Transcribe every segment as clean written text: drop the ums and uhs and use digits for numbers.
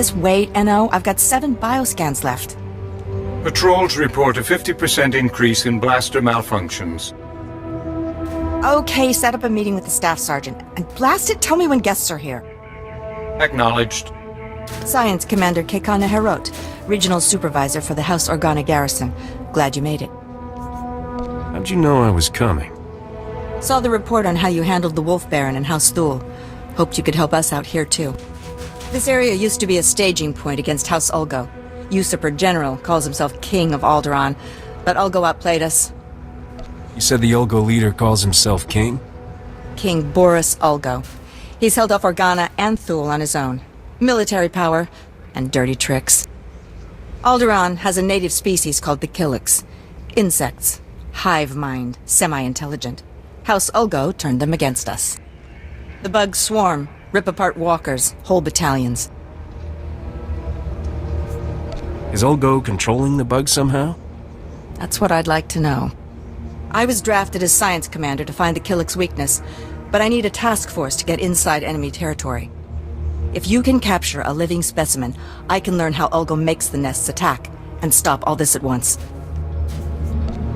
this weight, NO, I've got 7 bioscans left. Patrols report a 50% increase in blaster malfunctions. Okay, set up a meeting with the staff sergeant. And blast it, tell me when guests are here. Acknowledged. Science Commander Kekana Herot, Regional Supervisor for the House Organa Garrison. Glad you made it. How'd you know I was coming? Saw the report on how you handled the Wolf Baron and House Thule. Hoped you could help us out here too. This area used to be a staging point against House Ulgo. Usurper General calls himself King of Alderaan, but Ulgo outplayed us. You said the Ulgo leader calls himself king? King Boris Ulgo. He's held off Organa and Thule on his own. Military power and dirty tricks. Alderaan has a native species called the Killiks. Insects. Hive mind. Semi-intelligent. House Ulgo turned them against us. The bugs swarm, rip apart walkers, whole battalions. Is Ulgo controlling the bugs somehow? That's what I'd like to know. I was drafted as Science Commander to find the Killiks' weakness, but I need a task force to get inside enemy territory. If you can capture a living specimen, I can learn how Ulgo makes the nests attack, and stop all this at once.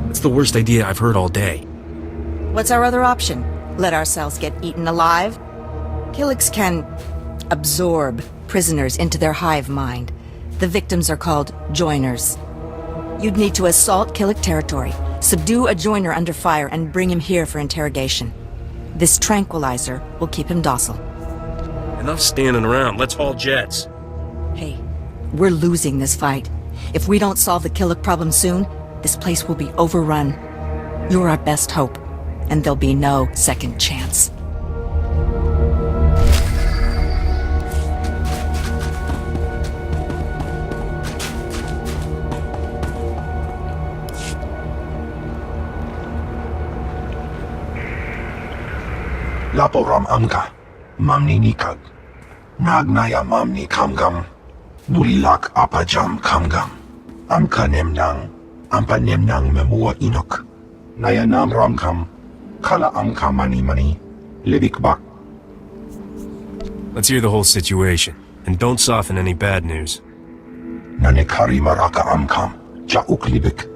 That's the worst idea I've heard all day. What's our other option? Let ourselves get eaten alive? Killiks can absorb prisoners into their hive mind. The victims are called joiners. You'd need to assault Killik territory, subdue a joiner under fire, and bring him here for interrogation. This tranquilizer will keep him docile. Enough standing around, let's haul jets. Hey, we're losing this fight. If we don't solve the Killik problem soon, this place will be overrun. You're our best hope, and there'll be no second chance. Laporam amka, mamni nikag. Nagnaya mamni kamgam. Bulilak apajam kamgam. Amka nemnang, ampa nemnang memua inok. Nayanam ramkam, kala amka mani, libik bak. Let's hear the whole situation, and don't soften any bad news. Nanekari maraka amkam, jauk libik.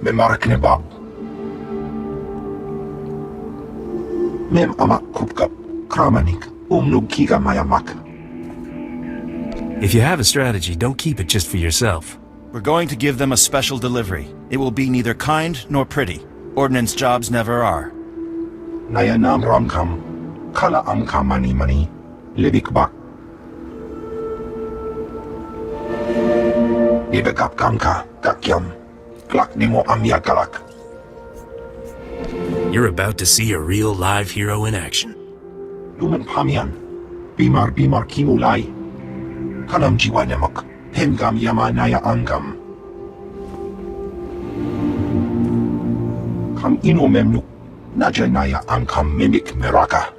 Memarak nebab. Mem amak kupkap, kramanik, kiga mayamak. If you have a strategy, don't keep it just for yourself. We're going to give them a special delivery. It will be neither kind nor pretty. Ordnance jobs never are. Nayanam ramkam, kala amka mani, libik bak. Ibekap kamka, kakyam, klak nimo amya galak. You're about to see a real live hero in action. Lumen pamian, bimar kimulai. Kanam jiwa nemak, hemgam yama naya angam. Kam ino memnuk, naja naya angkam mimik meraka.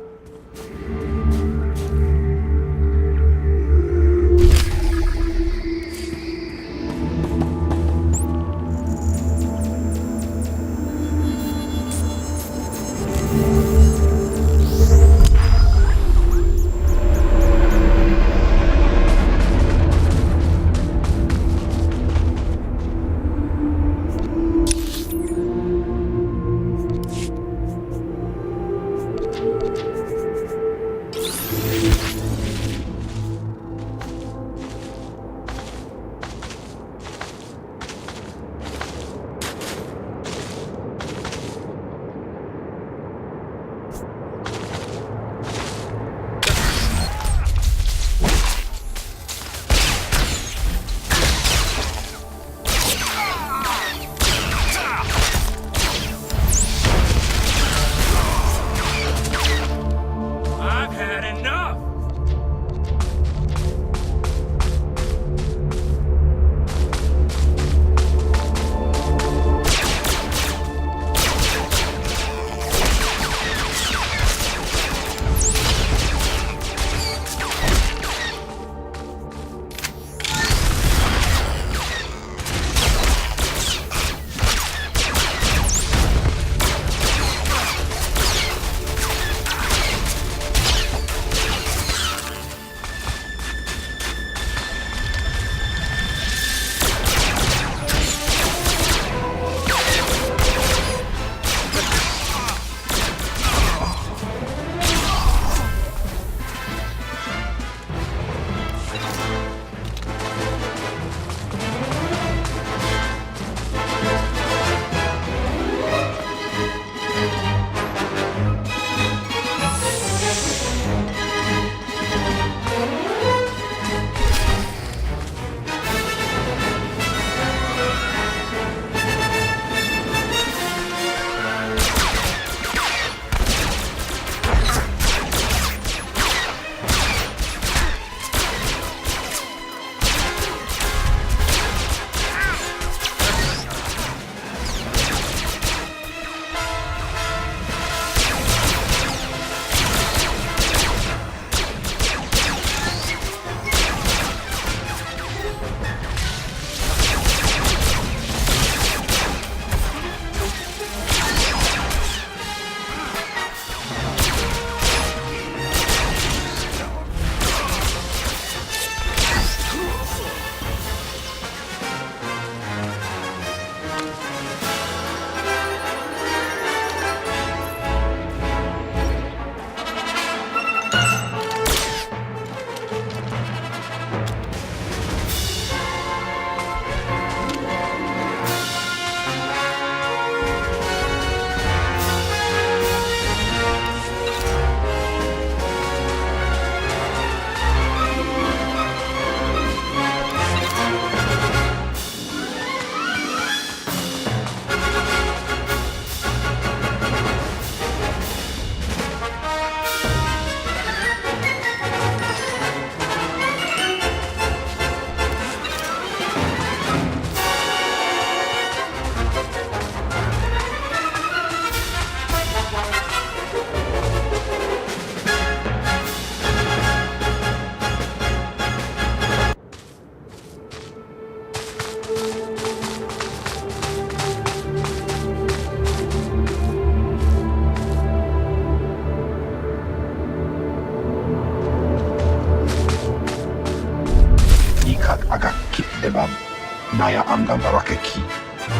Naya anggang barakeki.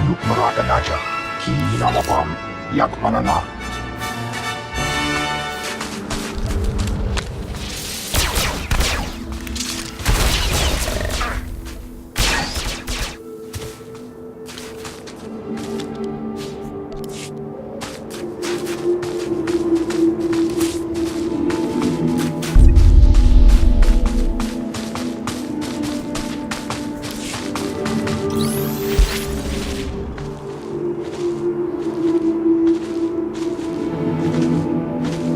Luk marata naja. Ki namapam. Yak manana.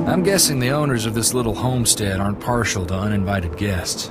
I'm guessing the owners of this little homestead aren't partial to uninvited guests.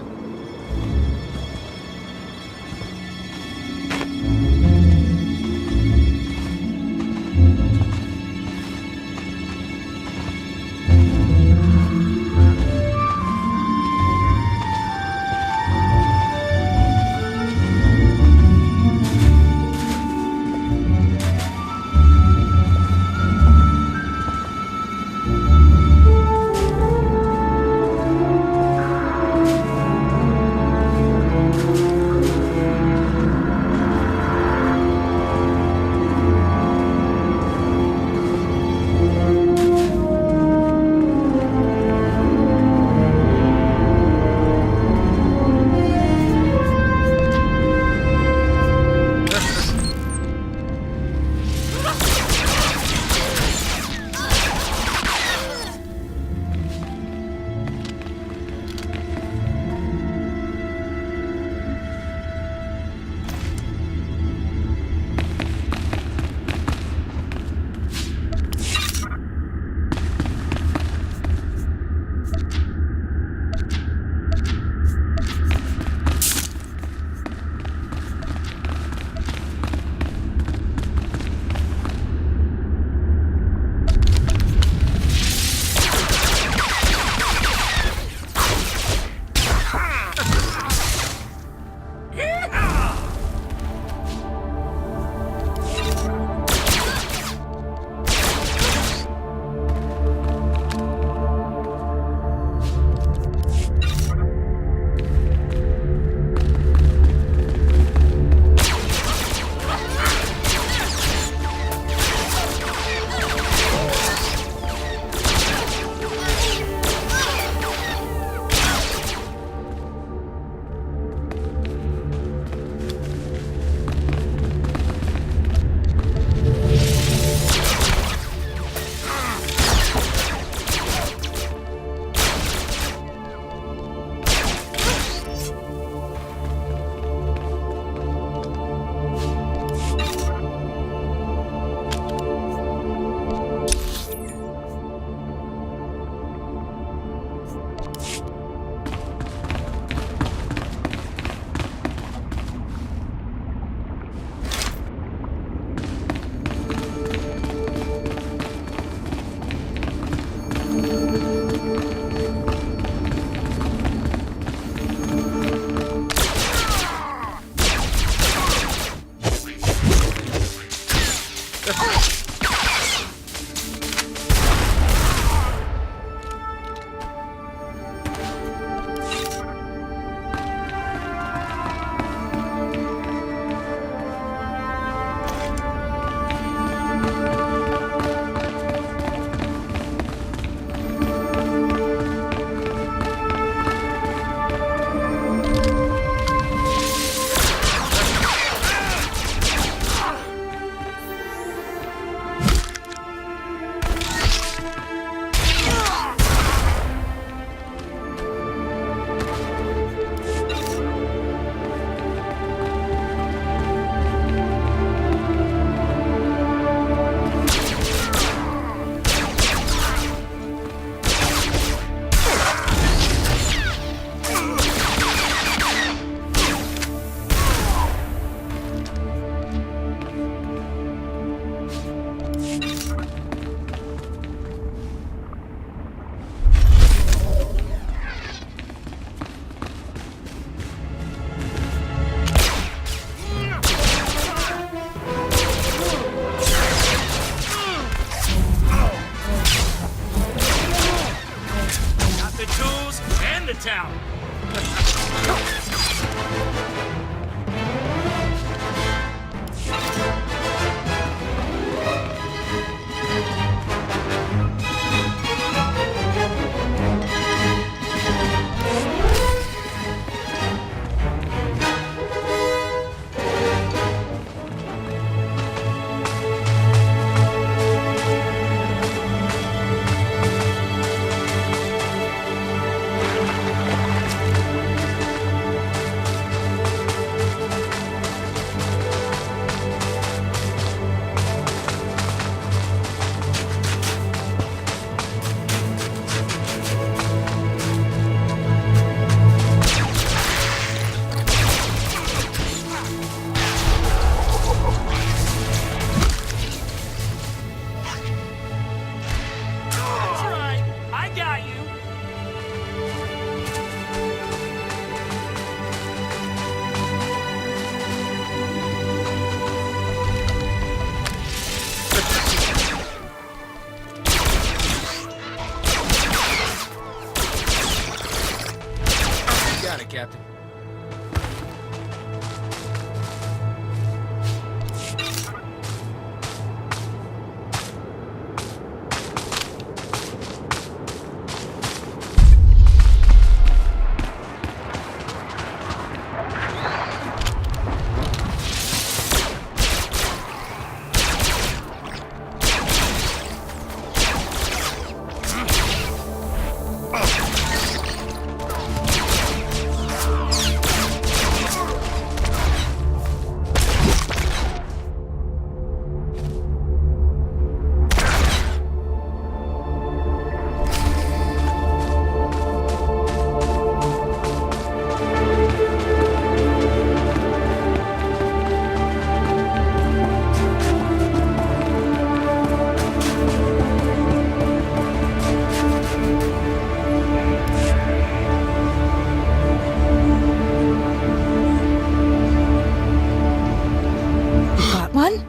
That one?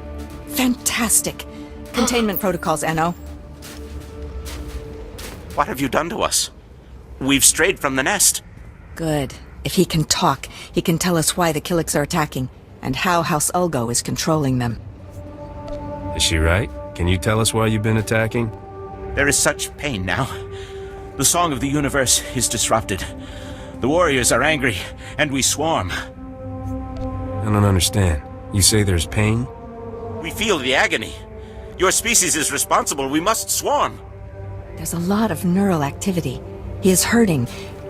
Fantastic. Containment protocols, Enno. What have you done to us? We've strayed from the nest. Good. If he can talk, he can tell us why the Killiks are attacking, and how House Ulgo is controlling them. Is she right? Can you tell us why you've been attacking? There is such pain now. The song of the universe is disrupted. The warriors are angry, and we swarm. I don't understand. You say there's pain? We feel the agony. Your species is responsible. We must swarm. There's a lot of neural activity. He is hurting.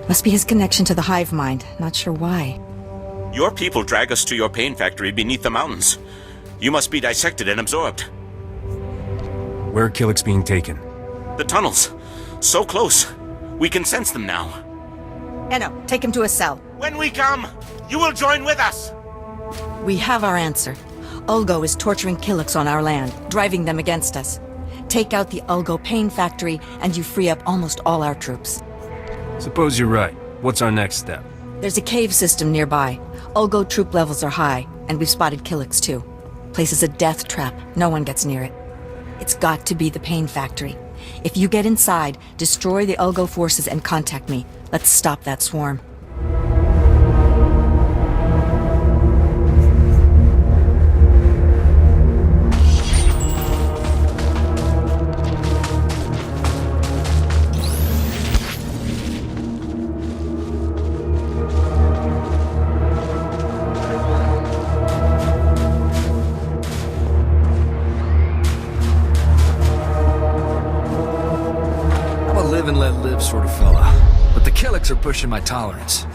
Must be his connection to the hive mind. Not sure why. Your people drag us to your pain factory beneath the mountains. You must be dissected and absorbed. Where are Killiks being taken? The tunnels. So close. We can sense them now. Enno, take him to a cell. When we come, you will join with us. We have our answer. Ulgo is torturing Killiks on our land, driving them against us. Take out the Ulgo pain factory, and you free up almost all our troops. Suppose you're right. What's our next step? There's a cave system nearby. Ulgo troop levels are high, and we've spotted Killiks too. Place is a death trap. No one gets near it. It's got to be the pain factory. If you get inside, destroy the Ulgo forces and contact me. Let's stop that swarm. Live and let live sort of fella. But the Killiks are pushing my tolerance.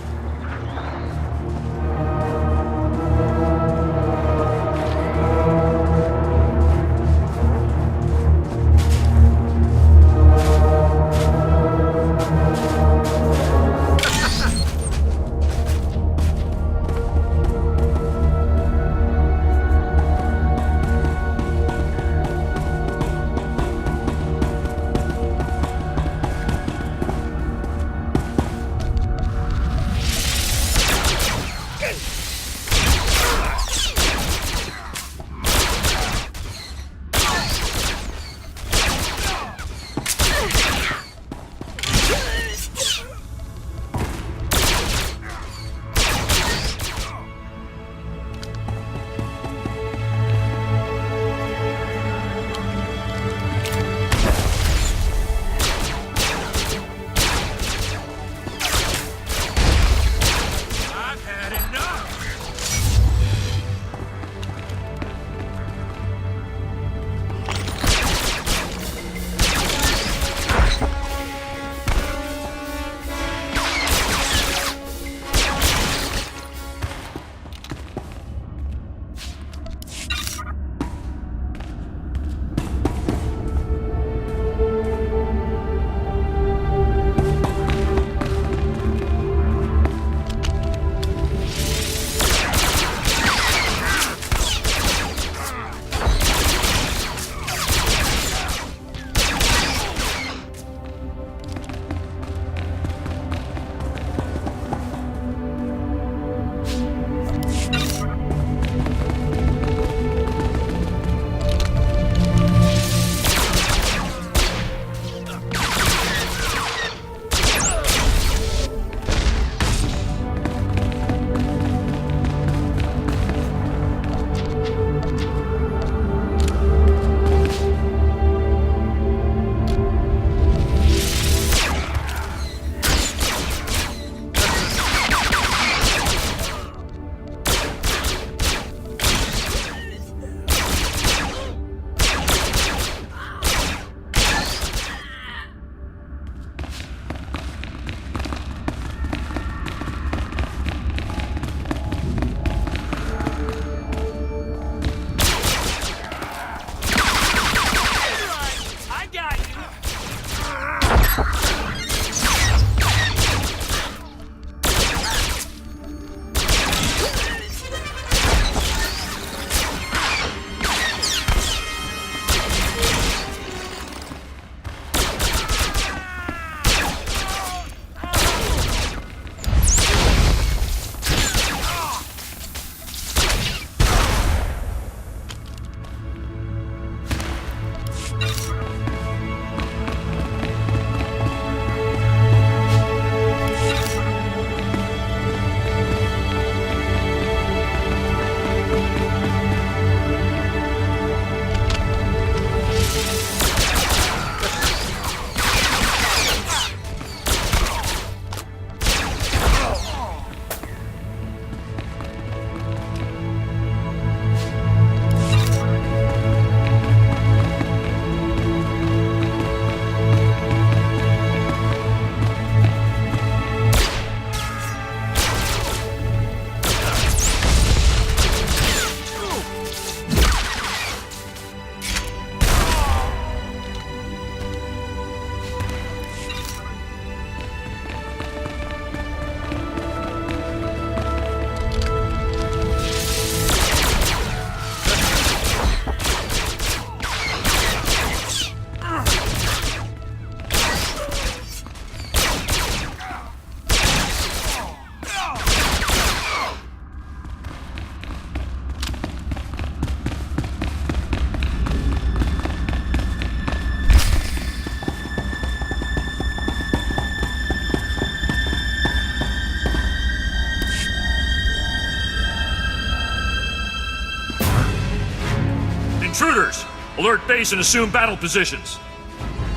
Intruders! Alert base and assume battle positions.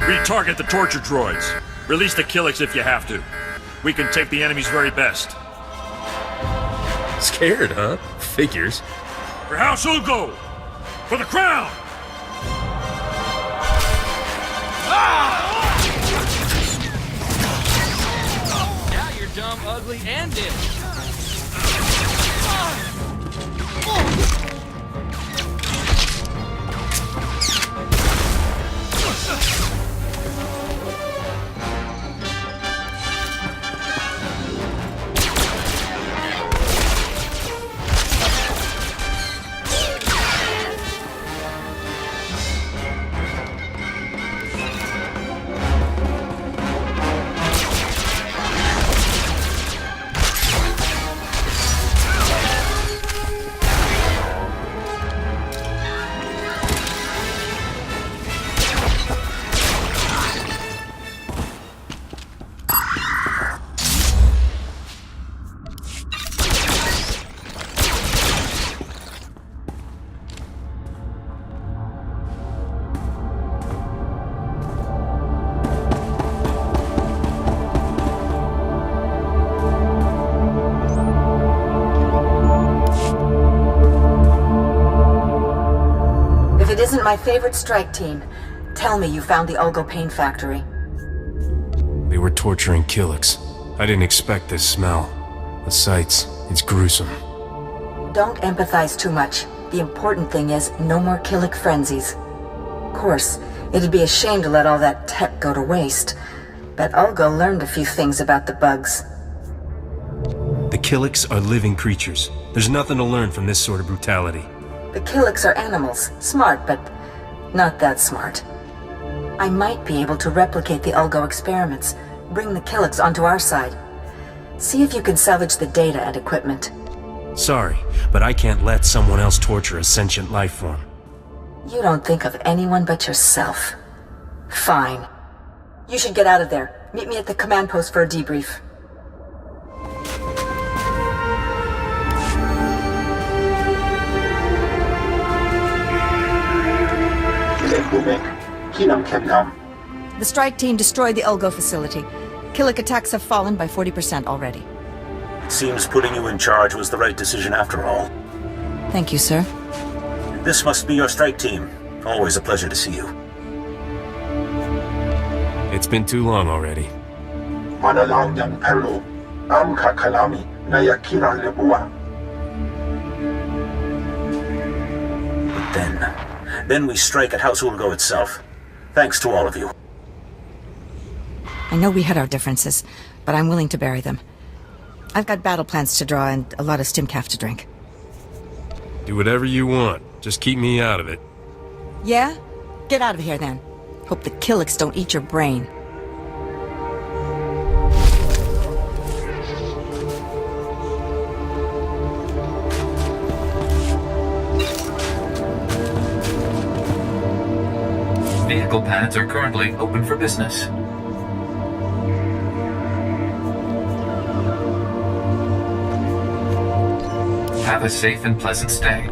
Retarget the torture droids. Release the Killiks if you have to. We can take the enemy's very best. Scared, huh? Figures. For House Ulgo! For the crown! Now you're dumb, ugly, and dead. If it isn't my favorite strike team, tell me you found the Ulgo Pain Factory. They were torturing Killiks. I didn't expect this smell. The sights, it's gruesome. Don't empathize too much. The important thing is no more Killik frenzies. Of course, it'd be a shame to let all that tech go to waste. But Ulgo learned a few things about the bugs. The Killiks are living creatures. There's nothing to learn from this sort of brutality. The Killiks are animals. Smart, but not that smart. I might be able to replicate the Ulgo experiments. Bring the Killiks onto our side. See if you can salvage the data and equipment. Sorry, but I can't let someone else torture a sentient life form. You don't think of anyone but yourself. Fine. You should get out of there. Meet me at the command post for a debrief. The strike team destroyed the Ulgo facility. Killik attacks have fallen by 40% already. Seems putting you in charge was the right decision after all. Thank you, sir. This must be your strike team. Always a pleasure to see you. It's been too long already. But then we strike at House Ulgo itself. Thanks to all of you. I know we had our differences, but I'm willing to bury them. I've got battle plans to draw and a lot of stimcaf to drink. Do whatever you want. Just keep me out of it. Yeah? Get out of here then. Hope the Killiks don't eat your brain. Vehicle pads are currently open for business. Have a safe and pleasant stay.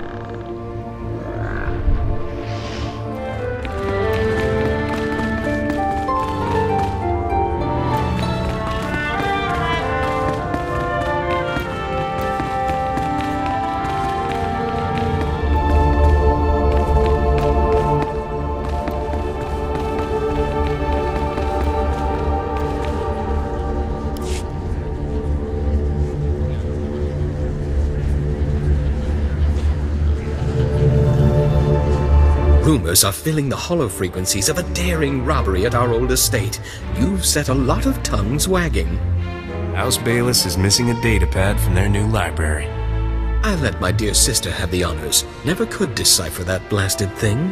Rumors are filling the hollow frequencies of a daring robbery at our old estate. You've set a lot of tongues wagging. House Bayless is missing a datapad from their new library. I let my dear sister have the honors. Never could decipher that blasted thing.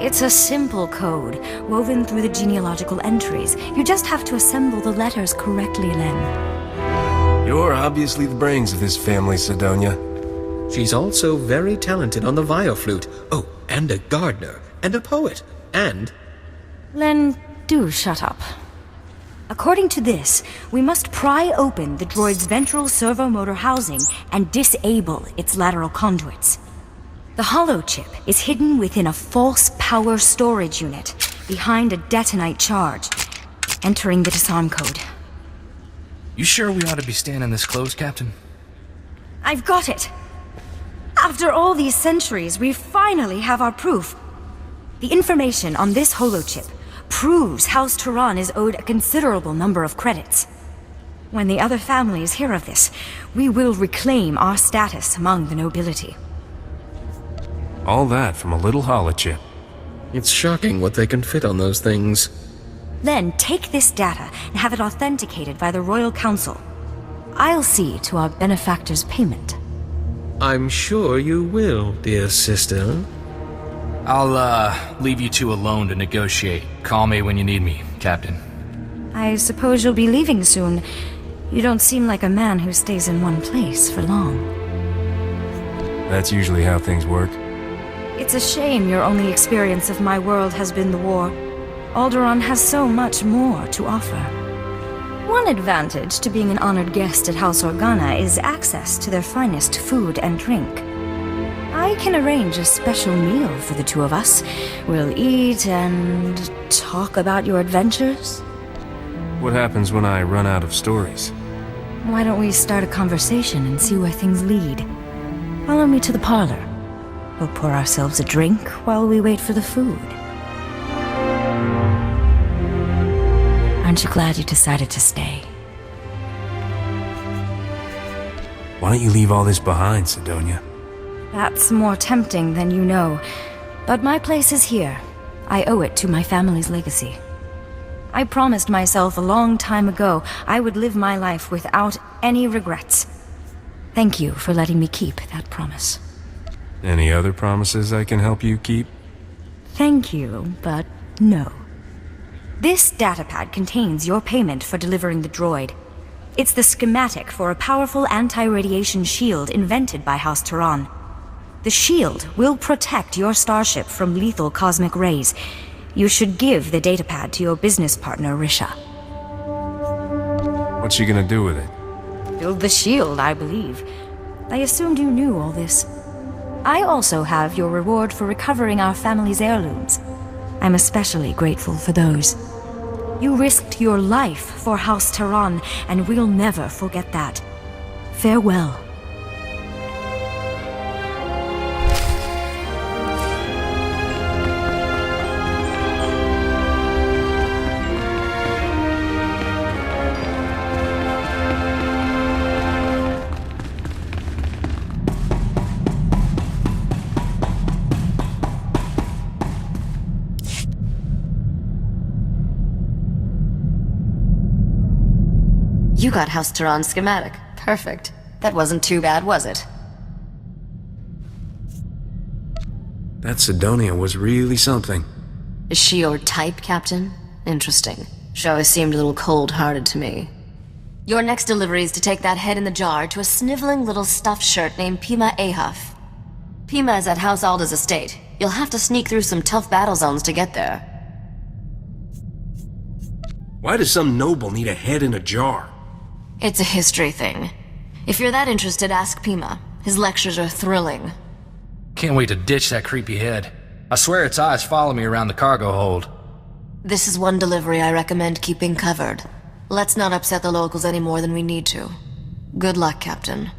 It's a simple code, woven through the genealogical entries. You just have to assemble the letters correctly, Len. You're obviously the brains of this family, Sidonia. She's also very talented on the violflute. Oh, and a gardener, and a poet, and... Len, do shut up. According to this, we must pry open the droid's ventral servomotor housing and disable its lateral conduits. The holochip is hidden within a false power storage unit, behind a detonite charge, entering the disarm code. You sure we ought to be standing this close, Captain? I've got it! After all these centuries, we finally have our proof. The information on this holochip proves House Turan is owed a considerable number of credits. When the other families hear of this, we will reclaim our status among the nobility. All that from a little holochip. It's shocking what they can fit on those things. Then take this data and have it authenticated by the Royal Council. I'll see to our benefactor's payment. I'm sure you will, dear sister. I'll, leave you two alone to negotiate. Call me when you need me, Captain. I suppose you'll be leaving soon. You don't seem like a man who stays in one place for long. That's usually how things work. It's a shame your only experience of my world has been the war. Alderaan has so much more to offer. One advantage to being an honored guest at House Organa is access to their finest food and drink. I can arrange a special meal for the two of us. We'll eat and talk about your adventures. What happens when I run out of stories? Why don't we start a conversation and see where things lead? Follow me to the parlor. We'll pour ourselves a drink while we wait for the food. Aren't you glad you decided to stay? Why don't you leave all this behind, Sidonia? That's more tempting than you know. But my place is here. I owe it to my family's legacy. I promised myself a long time ago I would live my life without any regrets. Thank you for letting me keep that promise. Any other promises I can help you keep? Thank you, but no. This datapad contains your payment for delivering the droid. It's the schematic for a powerful anti-radiation shield invented by House Turan. The shield will protect your starship from lethal cosmic rays. You should give the datapad to your business partner, Risha. What's she gonna do with it? Build the shield, I believe. I assumed you knew all this. I also have your reward for recovering our family's heirlooms. I'm especially grateful for those. You risked your life for House Turan, and we'll never forget that. Farewell. You got House Turan's schematic. Perfect. That wasn't too bad, was it? That Sidonia was really something. Is she your type, Captain? Interesting. She always seemed a little cold-hearted to me. Your next delivery is to take that head in the jar to a sniveling little stuffed shirt named Pima Ahaf. Pima is at House Alda's estate. You'll have to sneak through some tough battle zones to get there. Why does some noble need a head in a jar? It's a history thing. If you're that interested, ask Pima. His lectures are thrilling. Can't wait to ditch that creepy head. I swear its eyes follow me around the cargo hold. This is one delivery I recommend keeping covered. Let's not upset the locals any more than we need to. Good luck, Captain.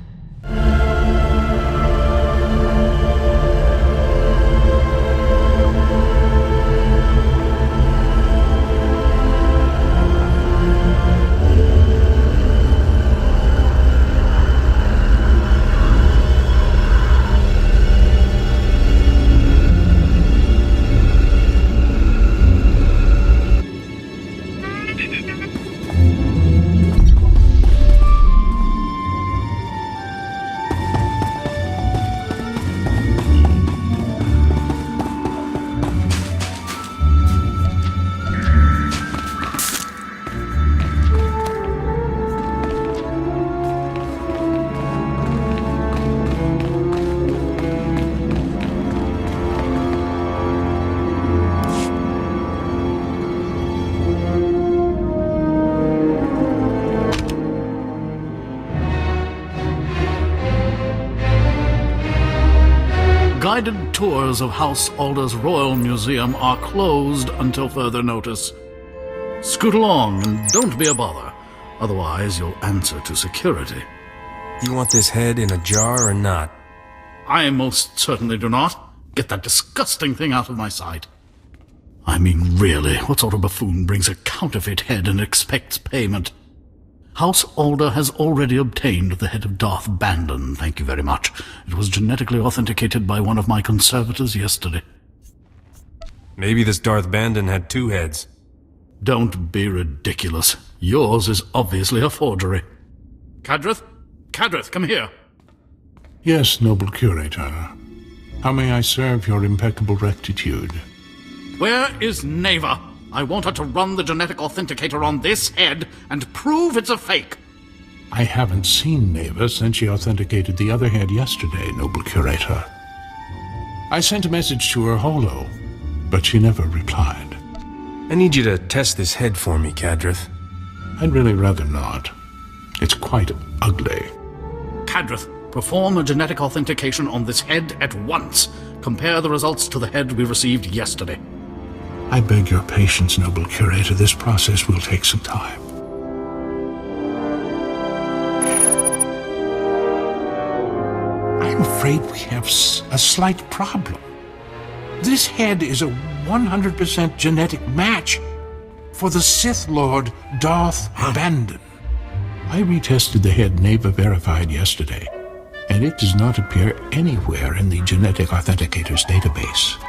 Guided tours of House Alder's Royal Museum are closed until further notice. Scoot along and don't be a bother. Otherwise, you'll answer to security. You want this head in a jar or not? I most certainly do not. Get that disgusting thing out of my sight. I mean, really, what sort of buffoon brings a counterfeit head and expects payment? House Alder has already obtained the head of Darth Bandon, thank you very much. It was genetically authenticated by one of my conservators yesterday. Maybe this Darth Bandon had 2 heads. Don't be ridiculous. Yours is obviously a forgery. Cadrith? Cadrith, come here. Yes, noble curator. How may I serve your impeccable rectitude? Where is Neva? I want her to run the genetic authenticator on this head and prove it's a fake. I haven't seen Neva since she authenticated the other head yesterday, noble curator. I sent a message to her holo, but she never replied. I need you to test this head for me, Cadrith. I'd really rather not. It's quite ugly. Cadrith, perform a genetic authentication on this head at once. Compare the results to the head we received yesterday. I beg your patience, noble curator. This process will take some time. I'm afraid we have a slight problem. This head is a 100% genetic match for the Sith Lord Darth Bandon. I retested the head Neva verified yesterday, and it does not appear anywhere in the genetic authenticator's database.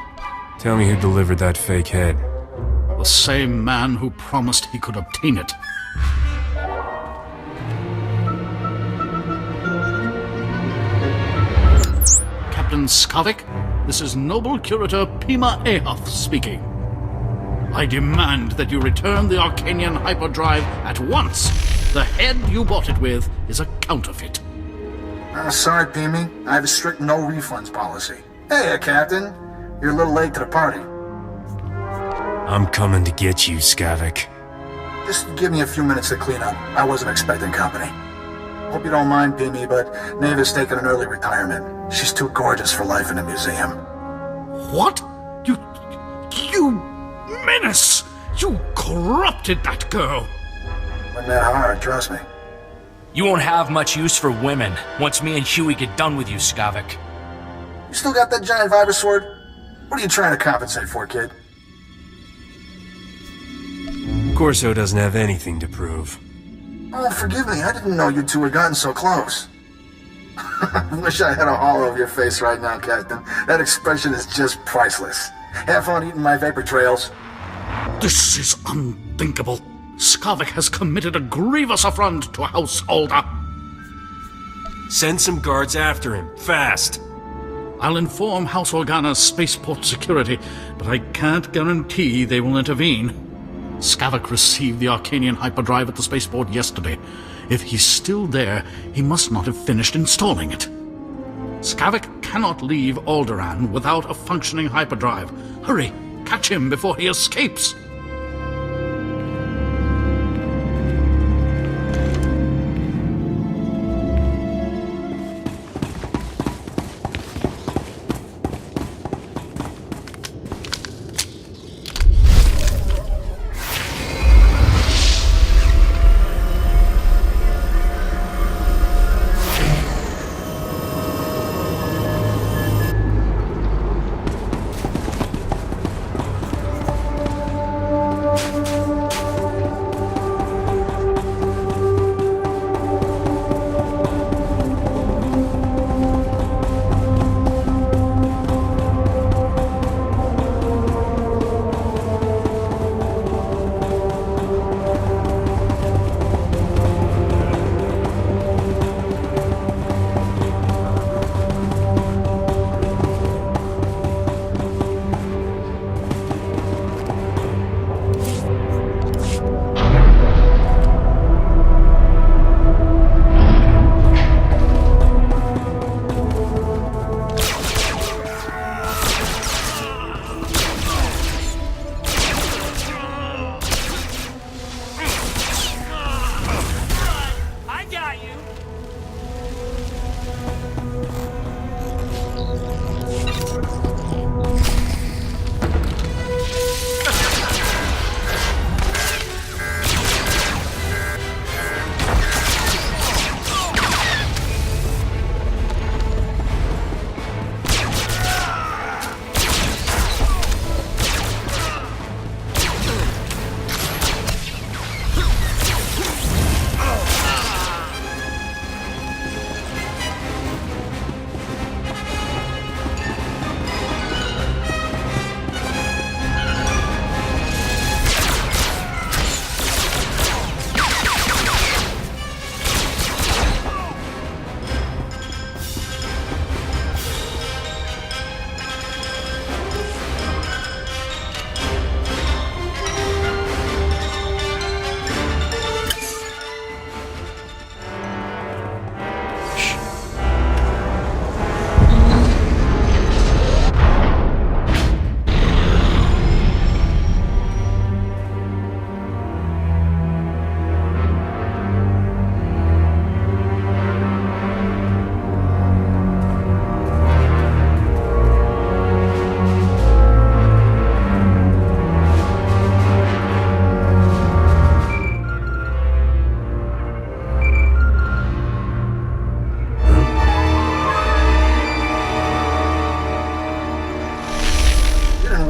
Tell me who delivered that fake head. The same man who promised he could obtain it. Captain Skavik, this is Noble Curator Pima Ahoth speaking. I demand that you return the Arcanian hyperdrive at once. The head you bought it with is a counterfeit. Sorry, Pimi. I have a strict no refunds policy. Hey, Captain. You're a little late to the party. I'm coming to get you, Skavik. Just give me a few minutes to clean up. I wasn't expecting company. Hope you don't mind, Pimi, but Neva's taking an early retirement. She's too gorgeous for life in a museum. What? You menace! You corrupted that girl! Wasn't that hard, trust me. You won't have much use for women once me and Huey get done with you, Skavik. You still got that giant vibra sword? What are you trying to compensate for, kid? Corso doesn't have anything to prove. Oh, forgive me. I didn't know you two had gotten so close. I wish I had a hollow of your face right now, Captain. That expression is just priceless. Have fun eating my vapor trails. This is unthinkable. Skavik has committed a grievous affront to House Alder. Send some guards after him, fast. I'll inform House Organa's spaceport security, but I can't guarantee they will intervene. Skavik received the Arcanian hyperdrive at the spaceport yesterday. If he's still there, he must not have finished installing it. Skavik cannot leave Alderaan without a functioning hyperdrive. Hurry, catch him before he escapes.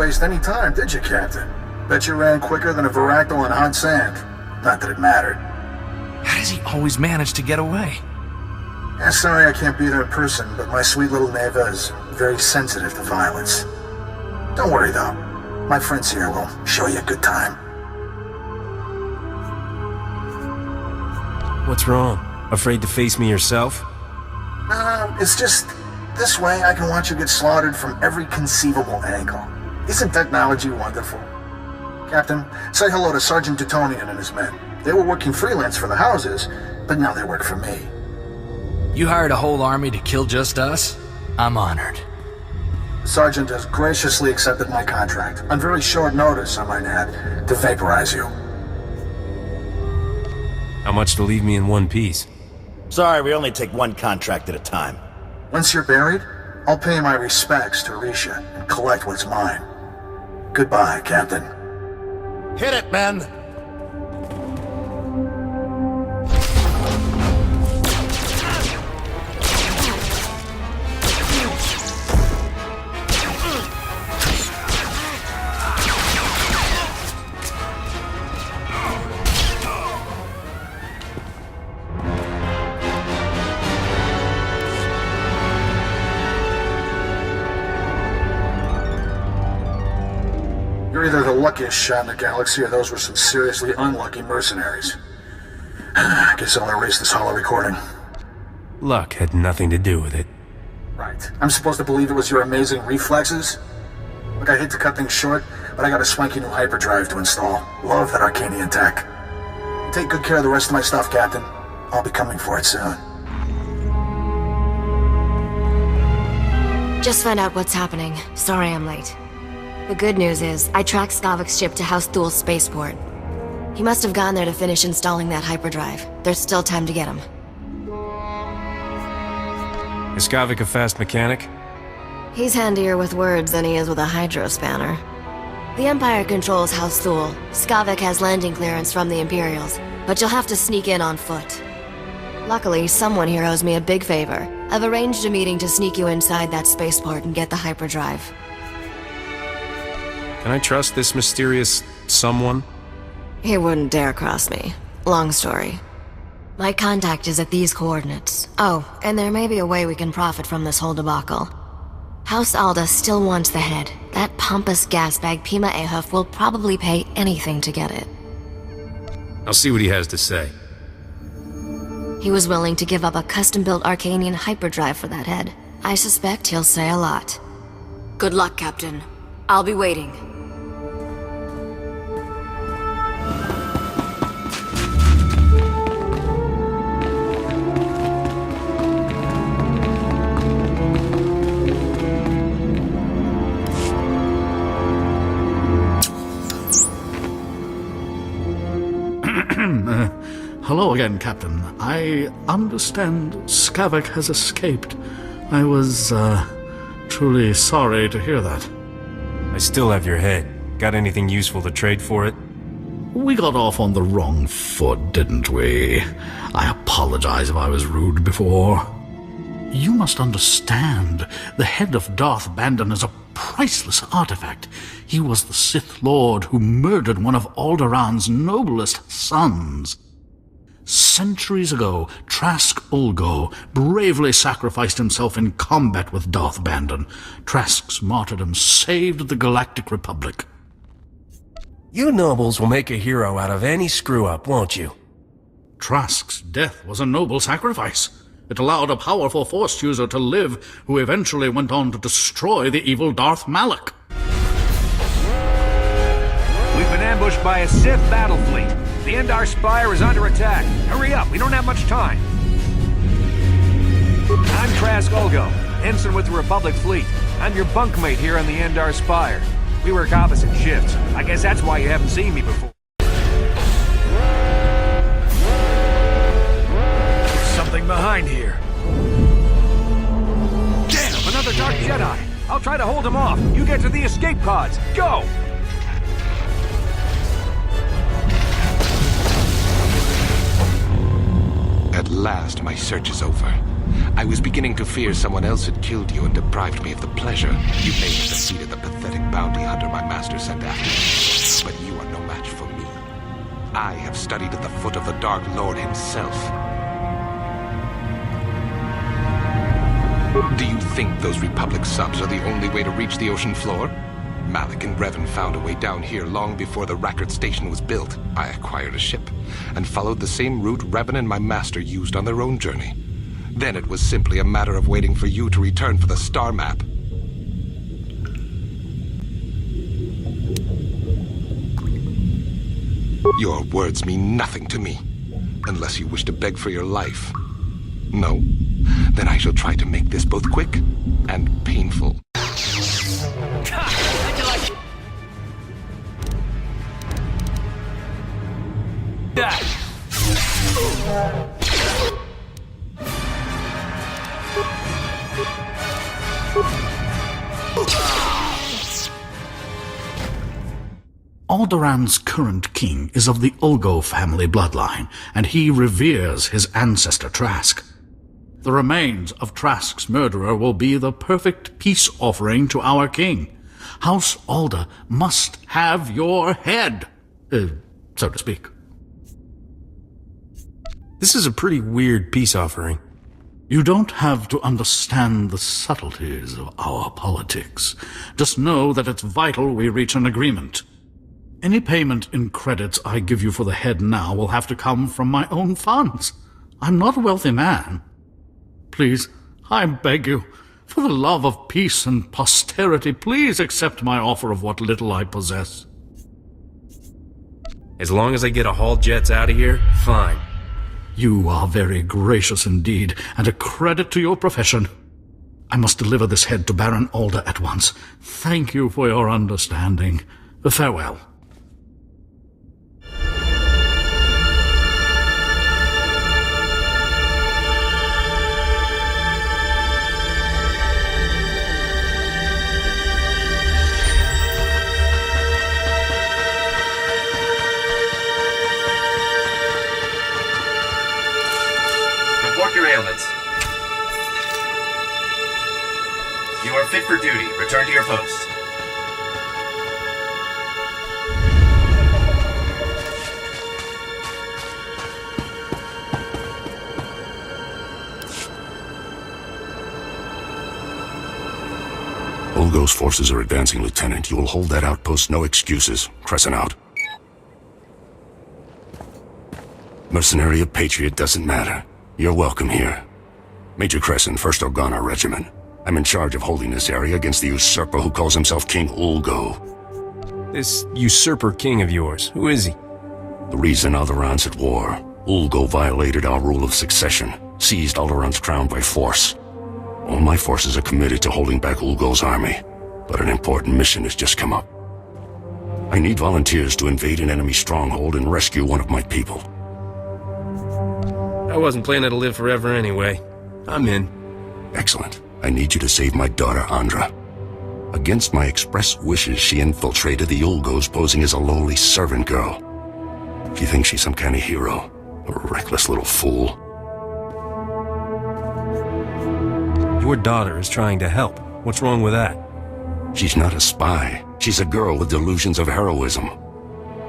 waste any time, did you, Captain? Bet you ran quicker than a Varactyl on hot sand. Not that it mattered. How does he always manage to get away? Yeah, sorry I can't be there in person, but my sweet little Neva is very sensitive to violence. Don't worry, though. My friends here will show you a good time. What's wrong? Afraid to face me yourself? It's just... this way I can watch you get slaughtered from every conceivable angle. Isn't technology wonderful? Captain, say hello to Sergeant Dutonian and his men. They were working freelance for the houses, but now they work for me. You hired a whole army to kill just us? I'm honored. The Sergeant has graciously accepted my contract, on very short notice, I might add, to vaporize you. How much to leave me in one piece? Sorry, we only take one contract at a time. Once you're buried, I'll pay my respects to Risha and collect what's mine. Goodbye, Captain. Hit it, men! You're either the luckiest shot in the galaxy, or those were some seriously unlucky mercenaries. I guess I'll erase this holo recording. Luck had nothing to do with it. Right. I'm supposed to believe it was your amazing reflexes? Look, I hate to cut things short, but I got a swanky new hyperdrive to install. Love that Arcanian tech. Take good care of the rest of my stuff, Captain. I'll be coming for it soon. Just found out what's happening. Sorry I'm late. The good news is, I tracked Skavik's ship to House Thul's spaceport. He must have gone there to finish installing that hyperdrive. There's still time to get him. Is Skavik a fast mechanic? He's handier with words than he is with a hydrospanner. The Empire controls House Thul. Skavik has landing clearance from the Imperials, but you'll have to sneak in on foot. Luckily, someone here owes me a big favor. I've arranged a meeting to sneak you inside that spaceport and get the hyperdrive. Can I trust this mysterious someone? He wouldn't dare cross me. Long story. My contact is at these coordinates. Oh, and there may be a way we can profit from this whole debacle. House Alda still wants the head. That pompous gasbag Pima Ahuf will probably pay anything to get it. I'll see what he has to say. He was willing to give up a custom-built Arcanian hyperdrive for that head. I suspect he'll say a lot. Good luck, Captain. I'll be waiting. Hello again, Captain. I understand Skavik has escaped. I was, truly sorry to hear that. I still have your head. Got anything useful to trade for it? We got off on the wrong foot, didn't we? I apologize if I was rude before. You must understand, the head of Darth Bandon is a priceless artifact. He was the Sith Lord who murdered one of Alderaan's noblest sons. Centuries ago, Trask Ulgo bravely sacrificed himself in combat with Darth Bandon. Trask's martyrdom saved the Galactic Republic. You nobles will make a hero out of any screw-up, won't you? Trask's death was a noble sacrifice. It allowed a powerful Force user to live, who eventually went on to destroy the evil Darth Malak. We've been ambushed by a Sith battle fleet. The Endar Spire is under attack. Hurry up, we don't have much time. I'm Trask Ulgo, ensign with the Republic fleet. I'm your bunkmate here on the Endar Spire. We work opposite shifts. I guess that's why you haven't seen me before. There's something behind here. Damn, another Dark Jedi. I'll try to hold him off. You get to the escape pods. Go! At last, my search is over. I was beginning to fear someone else had killed you and deprived me of the pleasure you may have defeated the pathetic bounty hunter my master sent after me. But you are no match for me. I have studied at the foot of the Dark Lord himself. Do you think those Republic subs are the only way to reach the ocean floor? Malik and Revan found a way down here long before the Rackard station was built. I acquired a ship and followed the same route Revan and my master used on their own journey. Then it was simply a matter of waiting for you to return for the star map. Your words mean nothing to me, unless you wish to beg for your life. No? Then I shall try to make this both quick and painful. Alderaan's current king is of the Ulgo family bloodline, and he reveres his ancestor Trask. The remains of Trask's murderer will be the perfect peace offering to our king. House Alda must have your head, so to speak. This is a pretty weird peace offering. You don't have to understand the subtleties of our politics. Just know that it's vital we reach an agreement. Any payment in credits I give you for the head now will have to come from my own funds. I'm not a wealthy man. Please, I beg you, for the love of peace and posterity, please accept my offer of what little I possess. As long as I get a haul jets out of here, fine. You are very gracious indeed, and a credit to your profession. I must deliver this head to Baron Alda at once. Thank you for your understanding. Farewell. You are fit for duty. Return to your post. Ulgo's forces are advancing, Lieutenant. You will hold that outpost, no excuses. Crescent out. Mercenary or Patriot doesn't matter. You're welcome here. Major Crescent, 1st Organa Regiment. I'm in charge of holding this area against the usurper who calls himself King Ulgo. This usurper king of yours, who is he? The reason Alderaan's at war. Ulgo violated our rule of succession, seized Alderaan's crown by force. All my forces are committed to holding back Ulgo's army, but an important mission has just come up. I need volunteers to invade an enemy stronghold and rescue one of my people. I wasn't planning to live forever anyway. I'm in. Excellent. I need you to save my daughter, Andra. Against my express wishes, she infiltrated the Ulgos posing as a lowly servant girl. She thinks she's some kind of hero. A reckless little fool. Your daughter is trying to help. What's wrong with that? She's not a spy. She's a girl with delusions of heroism.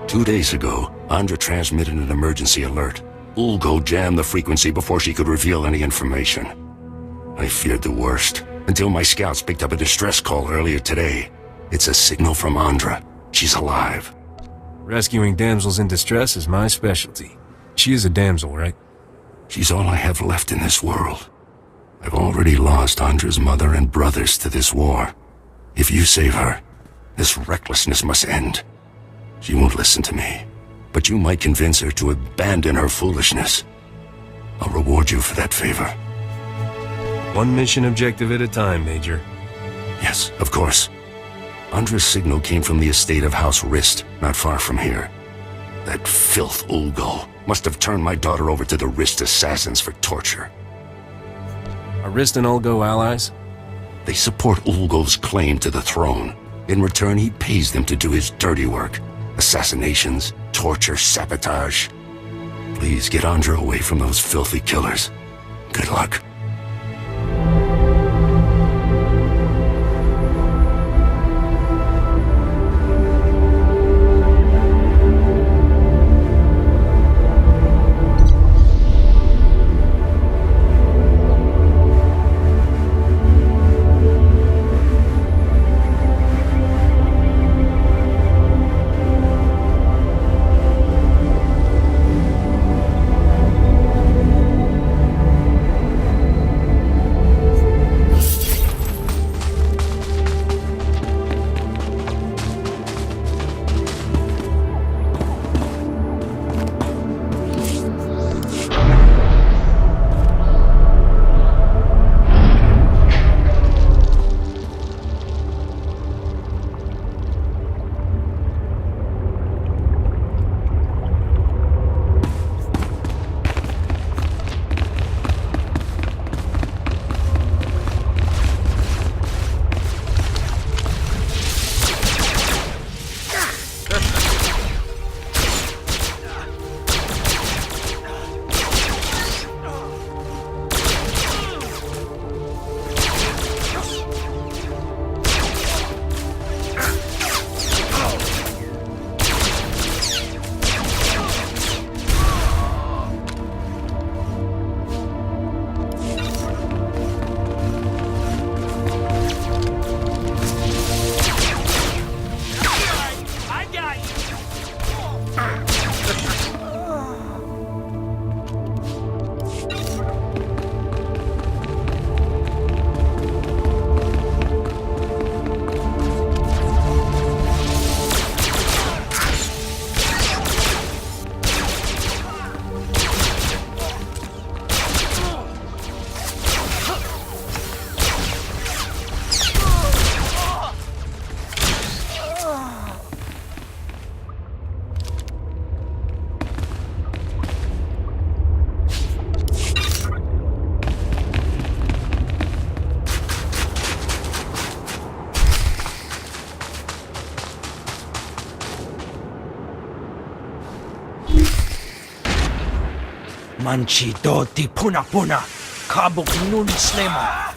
2 days ago, Andra transmitted an emergency alert. Ulgo jammed the frequency before she could reveal any information. I feared the worst, until my scouts picked up a distress call earlier today. It's a signal from Andra. She's alive. Rescuing damsels in distress is my specialty. She is a damsel, right? She's all I have left in this world. I've already lost Andra's mother and brothers to this war. If you save her, this recklessness must end. She won't listen to me, but you might convince her to abandon her foolishness. I'll reward you for that favor. One mission objective at a time, Major. Yes, of course. Andra's signal came from the estate of House Rist, not far from here. That filth Ulgo must have turned my daughter over to the Rist assassins for torture. Are Rist and Ulgo allies? They support Ulgo's claim to the throne. In return, he pays them to do his dirty work. Assassinations, torture, sabotage. Please get Andra away from those filthy killers. Good luck. Manchi do di puna puna, kabuk nun slema.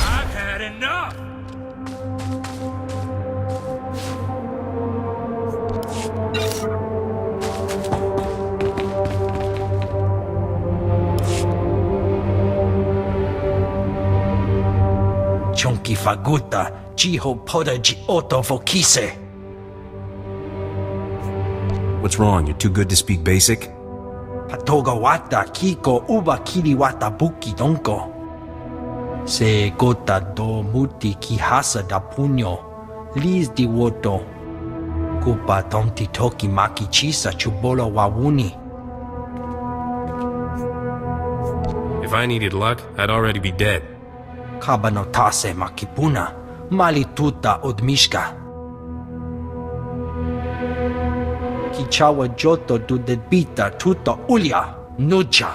I've had enough! Chunky faguta, jiho poda ji oto vokise. What's wrong? You're too good to speak basic? Patoga wata kiko uba kiri wata buki donko. Se gota do muti kihasa da puño, lis di woto. Kupa tonti toki maki chisa chubolo wawuni. If I needed luck, I'd already be dead. Kabanotase makipuna, malituta odmishka. Kichawa joto du debita tuta ulia, nuja.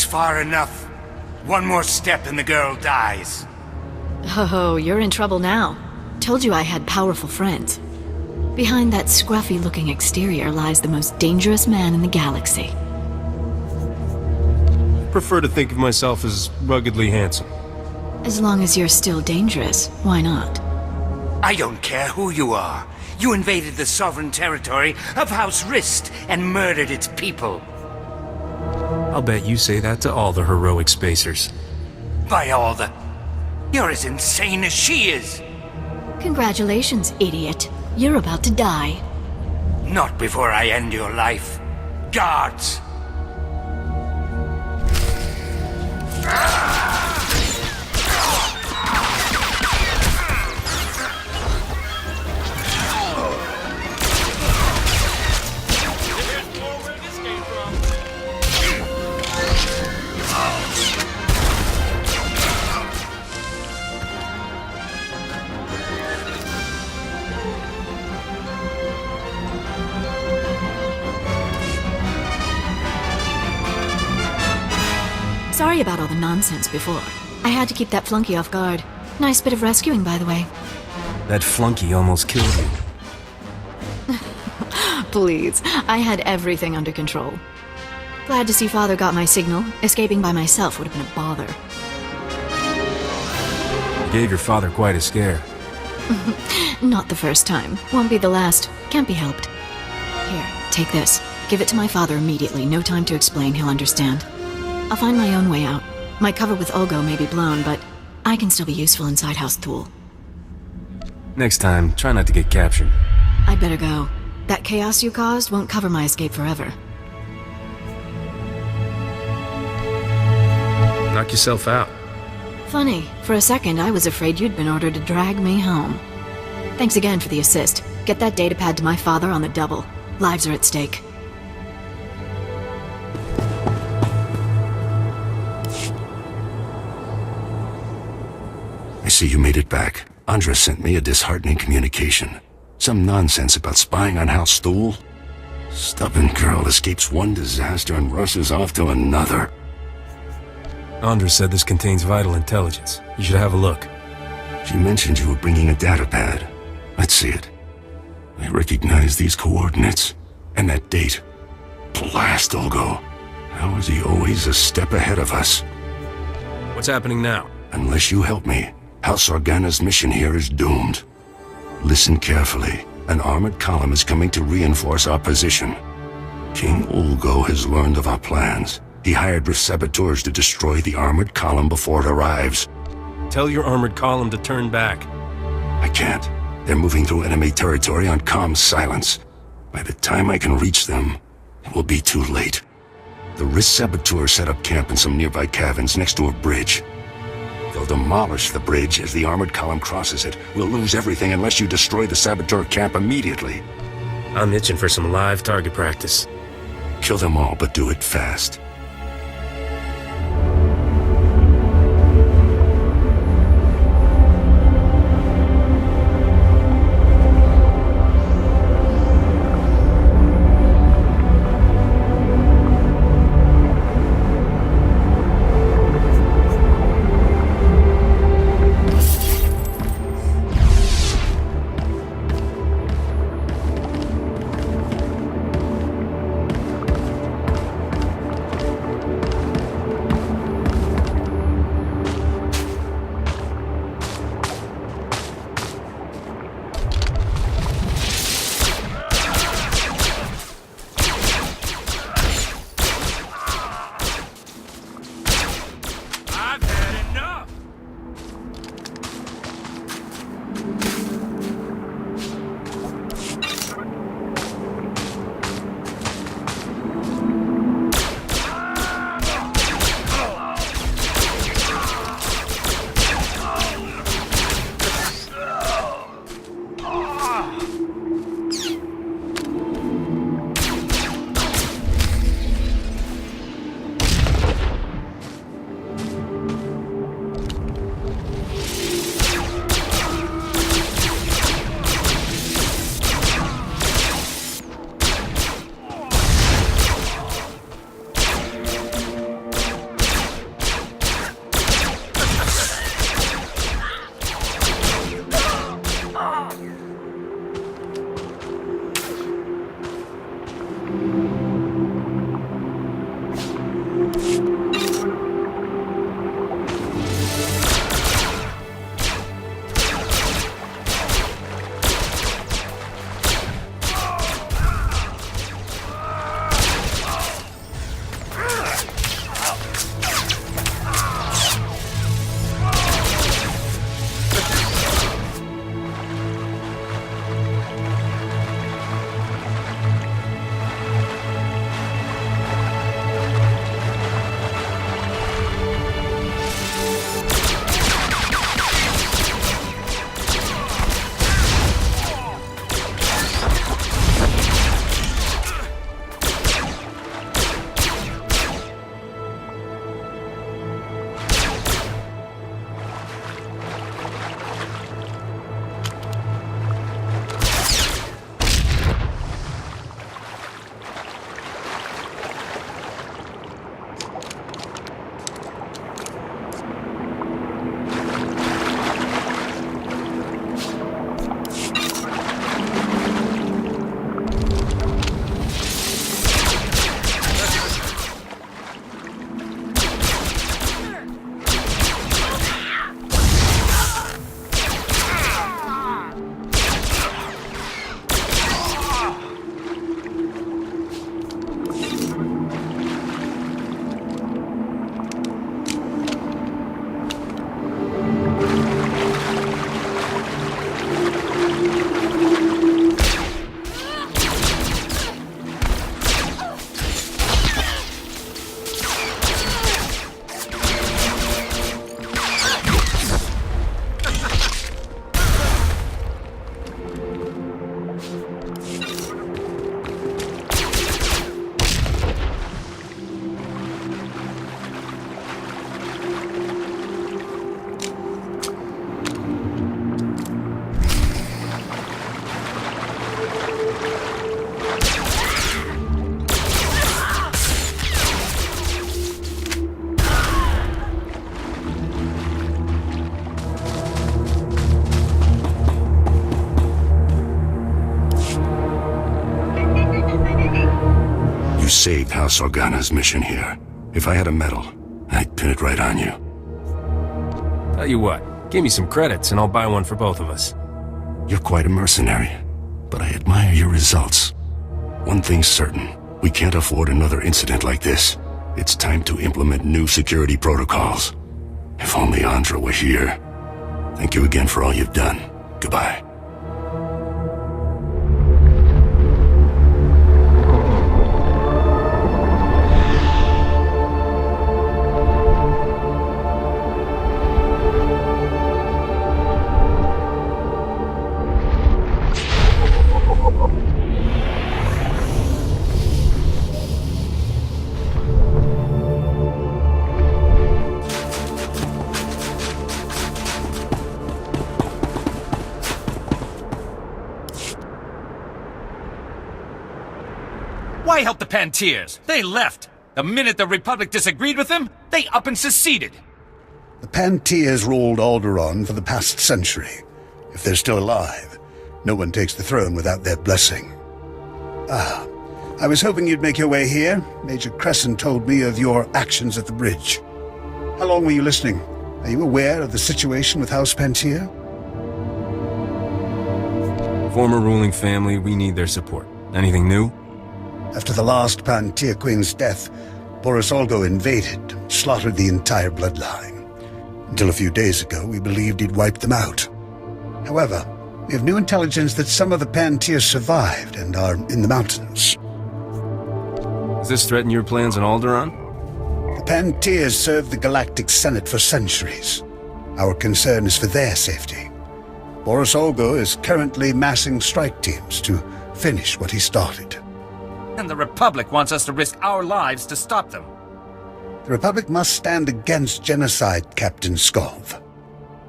far enough. One more step and the girl dies. Oh, you're in trouble now. Told you I had powerful friends. Behind that scruffy-looking exterior lies the most dangerous man in the galaxy. Prefer to think of myself as ruggedly handsome. As long as you're still dangerous, why not? I don't care who you are. You invaded the sovereign territory of House Rist and murdered its people. I'll bet you say that to all the heroic spacers. By all the... You're as insane as she is. Congratulations, idiot. You're about to die. Not before I end your life. Guards! Sorry about all the nonsense before. I had to keep that flunky off guard. Nice bit of rescuing, by the way. That flunky almost killed you. Please, I had everything under control. Glad to see Father got my signal. Escaping by myself would have been a bother. You gave your father quite a scare. Not the first time. Won't be the last. Can't be helped. Here, take this. Give it to my father immediately. No time to explain. He'll understand. I'll find my own way out. My cover with Ulgo may be blown, but I can still be useful inside House Thule. Next time, try not to get captured. I'd better go. That chaos you caused won't cover my escape forever. Knock yourself out. Funny, for a second I was afraid you'd been ordered to drag me home. Thanks again for the assist. Get that datapad to my father on the double. Lives are at stake. I see you made it back. Andra sent me a disheartening communication. Some nonsense about spying on House Thule. Stubborn girl escapes one disaster and rushes off to another. Andra said this contains vital intelligence. You should have a look. She mentioned you were bringing a datapad. Let's see it. I recognize these coordinates. And that date. Blast, Ulgo. How is he always a step ahead of us? What's happening now? Unless you help me, House Organa's mission here is doomed. Listen carefully. An armored column is coming to reinforce our position. King Ulgo has learned of our plans. He hired saboteurs to destroy the armored column before it arrives. Tell your armored column to turn back. I can't. They're moving through enemy territory on comm silence. By the time I can reach them, it will be too late. The Risk saboteurs set up camp in some nearby caverns next to a bridge. They'll demolish the bridge as the armored column crosses it. We'll lose everything unless you destroy the saboteur camp immediately. I'm itching for some live target practice. Kill them all, but do it fast. saved House Organa's mission here. If I had a medal, I'd pin it right on you. Tell you what, give me some credits and I'll buy one for both of us. You're quite a mercenary, but I admire your results. One thing's certain, we can't afford another incident like this. It's time to implement new security protocols. If only Andra were here. Thank you again for all you've done. Goodbye. Why help the Pantiers? They left. The minute the Republic disagreed with them, they up and seceded. The Pantiers ruled Alderaan for the past century. If they're still alive, no one takes the throne without their blessing. Ah, I was hoping you'd make your way here. Major Crescent told me of your actions at the bridge. How long were you listening? Are you aware of the situation with House Pantier? Former ruling family, we need their support. Anything new? After the last Pantier Queen's death, Boris Olgo invaded, slaughtered the entire bloodline. Until a few days ago, we believed he'd wiped them out. However, we have new intelligence that some of the Pantiers survived and are in the mountains. Does this threaten your plans on Alderaan? The Pantiers served the Galactic Senate for centuries. Our concern is for their safety. Boris Olgo is currently massing strike teams to finish what he started. And the Republic wants us to risk our lives to stop them. The Republic must stand against genocide, Captain Skov.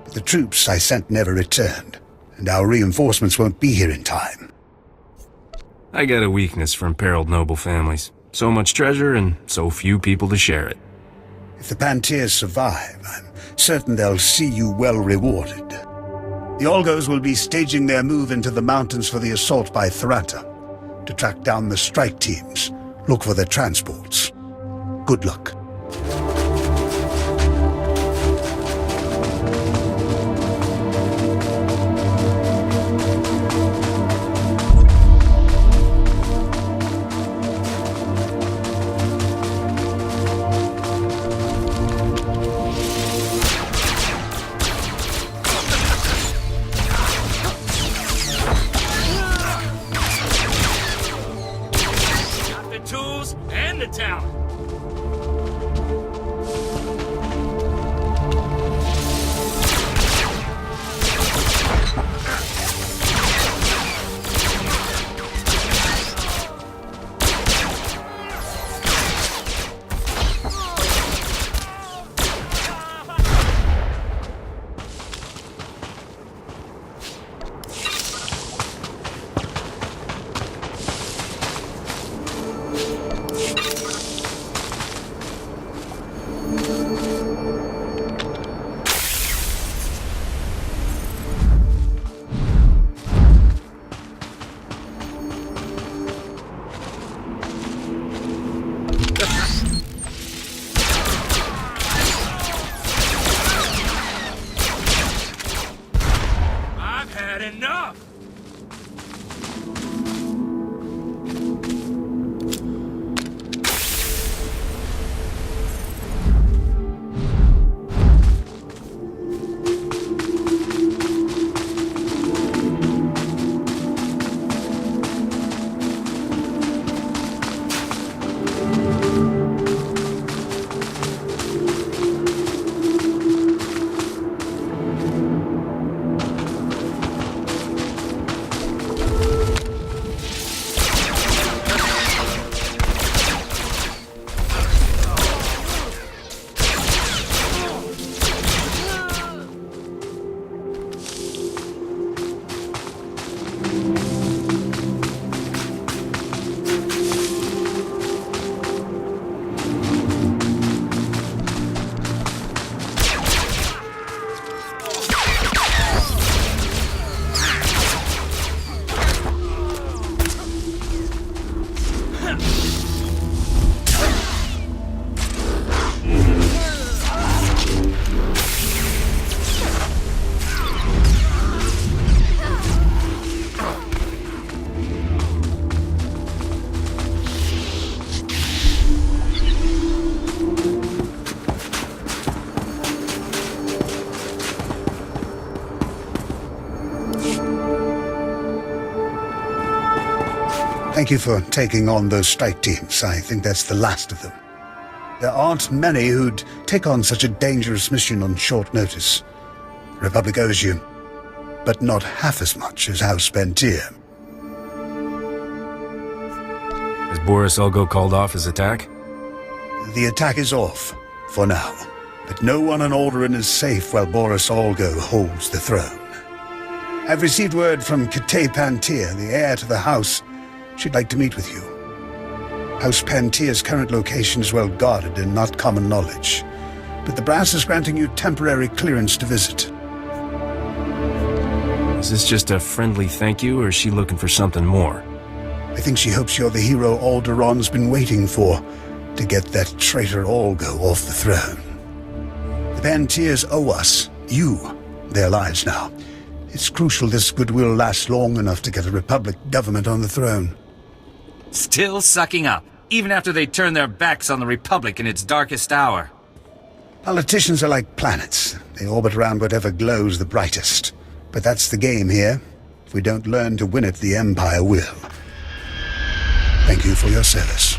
But the troops I sent never returned, and our reinforcements won't be here in time. I got a weakness for imperiled noble families. So much treasure and so few people to share it. If the Pantiers survive, I'm certain they'll see you well rewarded. The Olgos will be staging their move into the mountains for the assault by Tharanta. To track down the strike teams, look for their transports. Good luck. Got the tools and the talent. Thank you for taking on those strike teams. I think that's the last of them. There aren't many who'd take on such a dangerous mission on short notice. The Republic owes you, but not half as much as House Pentir. Has Boris Ulgo called off his attack? The attack is off, for now. But no one on Alderaan is safe while Boris Ulgo holds the throne. I've received word from Pt.33, the heir to the house. She'd like to meet with you. House Pentir's current location is well guarded and not common knowledge, but the brass is granting you temporary clearance to visit. Is this just a friendly thank you, or is she looking for something more? I think she hopes you're the hero Alderaan's been waiting for, to get that traitor Ulgo off the throne. The Pentirs owe us, you, their lives now. It's crucial this goodwill lasts long enough to get a Republic government on the throne. Still sucking up, even after they turn their backs on the Republic in its darkest hour. Politicians are like planets. They orbit around whatever glows the brightest. But that's the game here. If we don't learn to win it, the Empire will. Thank you for your service.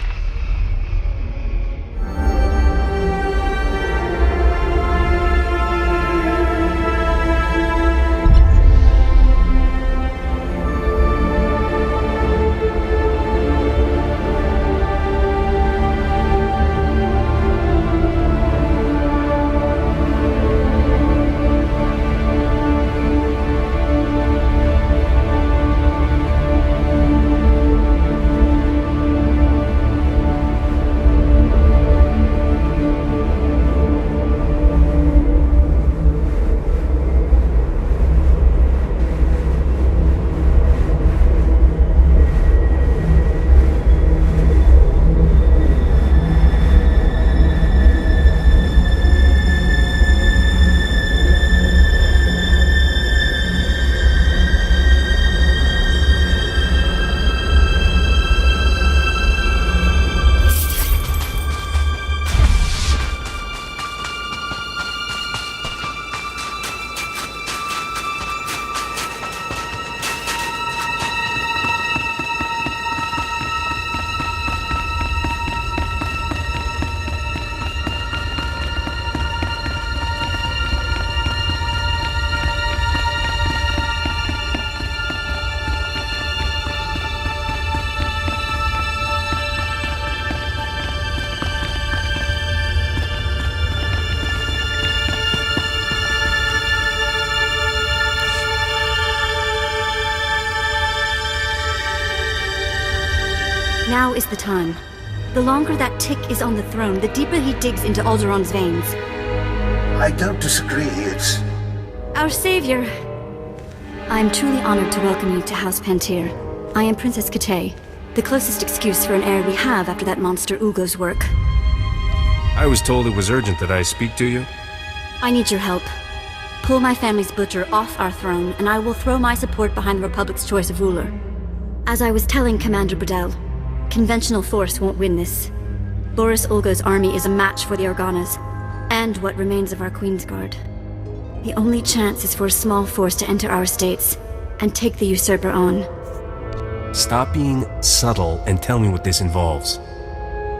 Now is the time. The longer that tick is on the throne, the deeper he digs into Alderaan's veins. I don't disagree, it's... Our savior. I am truly honored to welcome you to House Pentir. I am Princess Kt, the closest excuse for an heir we have after that monster Ulgo's work. I was told it was urgent that I speak to you. I need your help. Pull my family's butcher off our throne, and I will throw my support behind the Republic's choice of ruler. As I was telling Commander Bredel, conventional force won't win this. Boris Ulgo's army is a match for the Organas, and what remains of our Queen's Guard. The only chance is for a small force to enter our states and take the usurper on. Stop being subtle and tell me what this involves.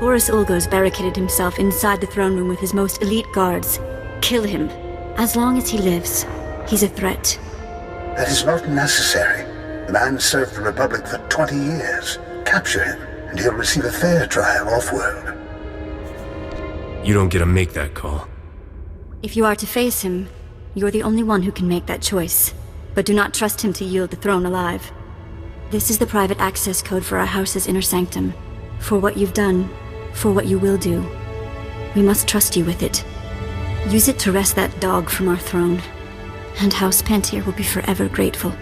Boris Ulgo's barricaded himself inside the throne room with his most elite guards. Kill him. As long as he lives, he's a threat. That is not necessary. The man served the Republic for 20 years. Capture him, and he'll receive a fair trial off-world. You don't get to make that call. If you are to face him, you're the only one who can make that choice. But do not trust him to yield the throne alive. This is the private access code for our house's inner sanctum. For what you've done, for what you will do. We must trust you with it. Use it to wrest that dog from our throne. And House Pentir will be forever grateful.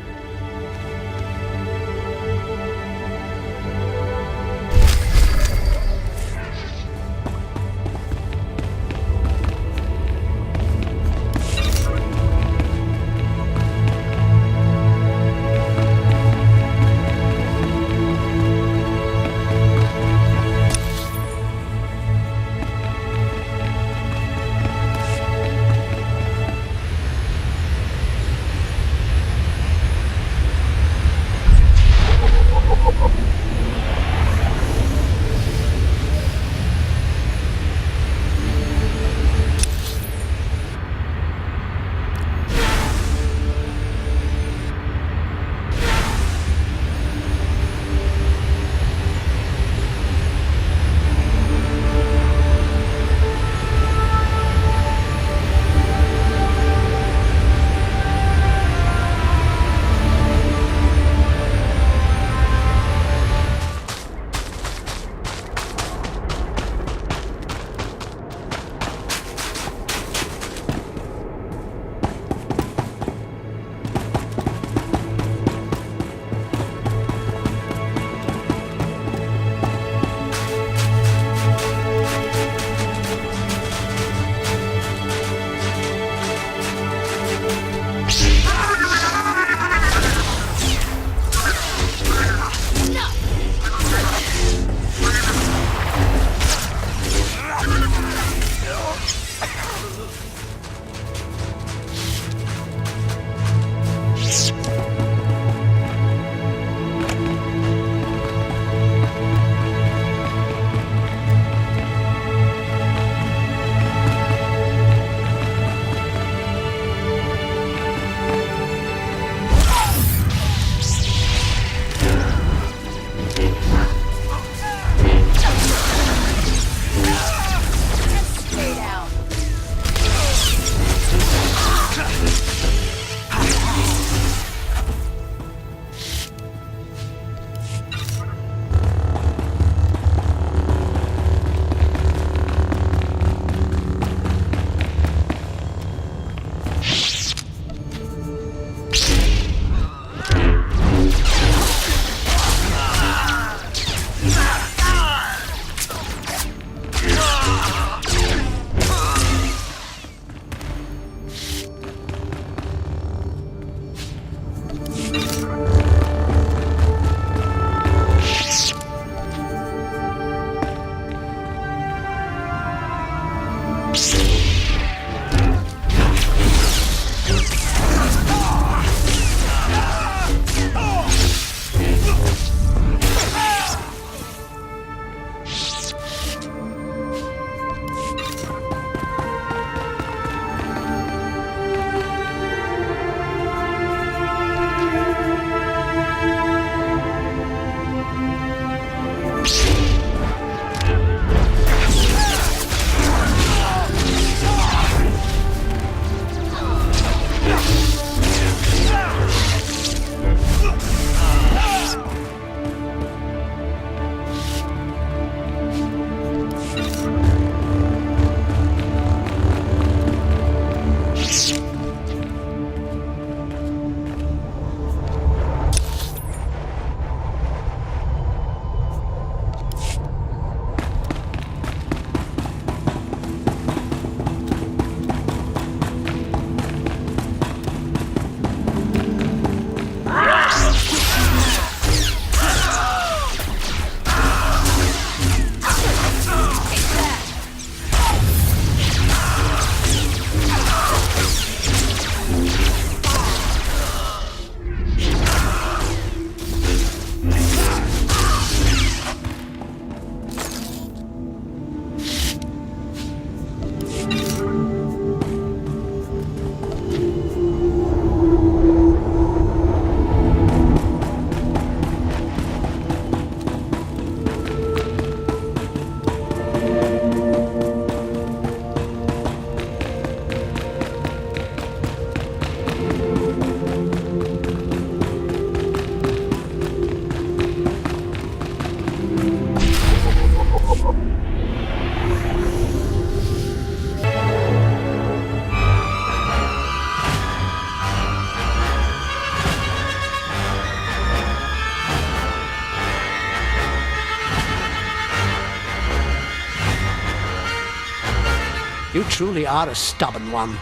You truly are a stubborn one.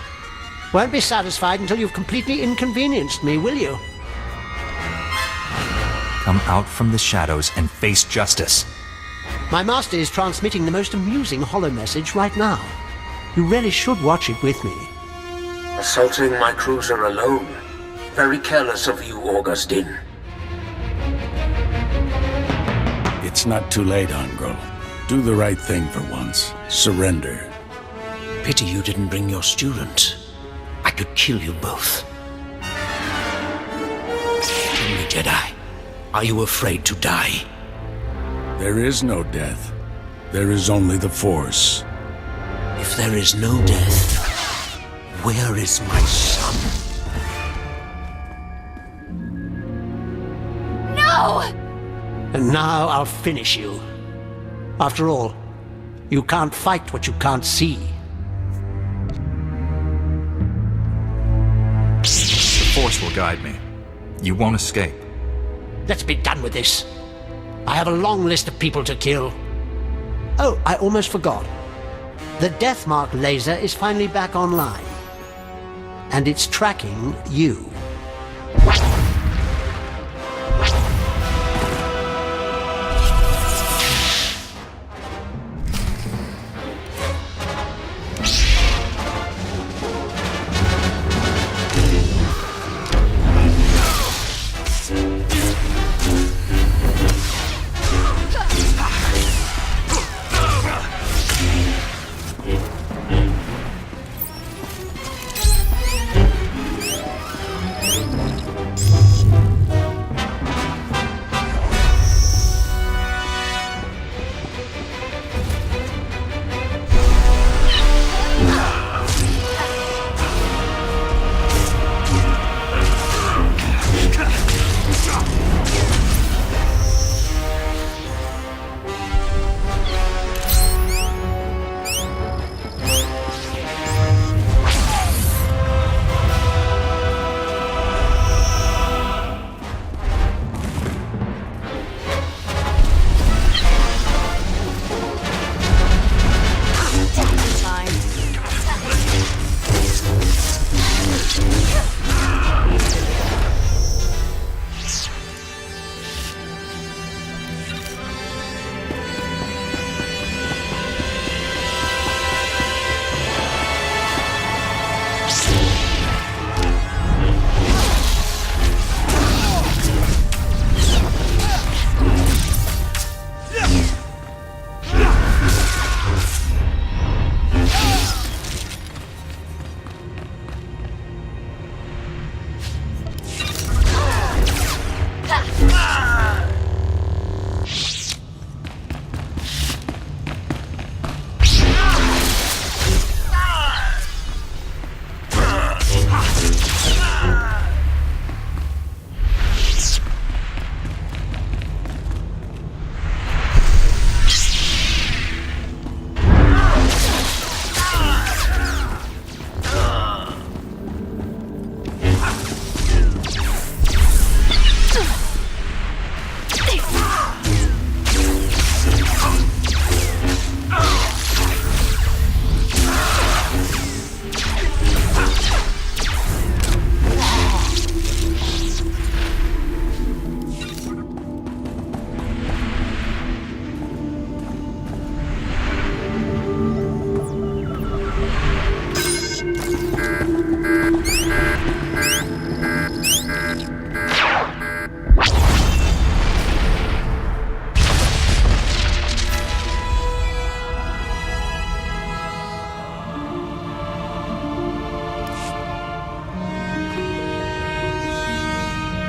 Won't be satisfied until you've completely inconvenienced me, will you? Come out from the shadows and face justice. My master is transmitting the most amusing holo message right now. You really should watch it with me. Assaulting my cruiser alone. Very careless of you, Augustine. It's not too late, Angro. Do the right thing for once. Surrender. Pity you didn't bring your student. I could kill you both. Tell me, Jedi, are you afraid to die? There is no death. There is only the Force. If there is no death, where is my son? No! And now I'll finish you. After all, you can't fight what you can't see. The Force will guide me. You won't escape. Let's be done with this. I have a long list of people to kill. Oh, I almost forgot. The Deathmark laser is finally back online. And it's tracking you.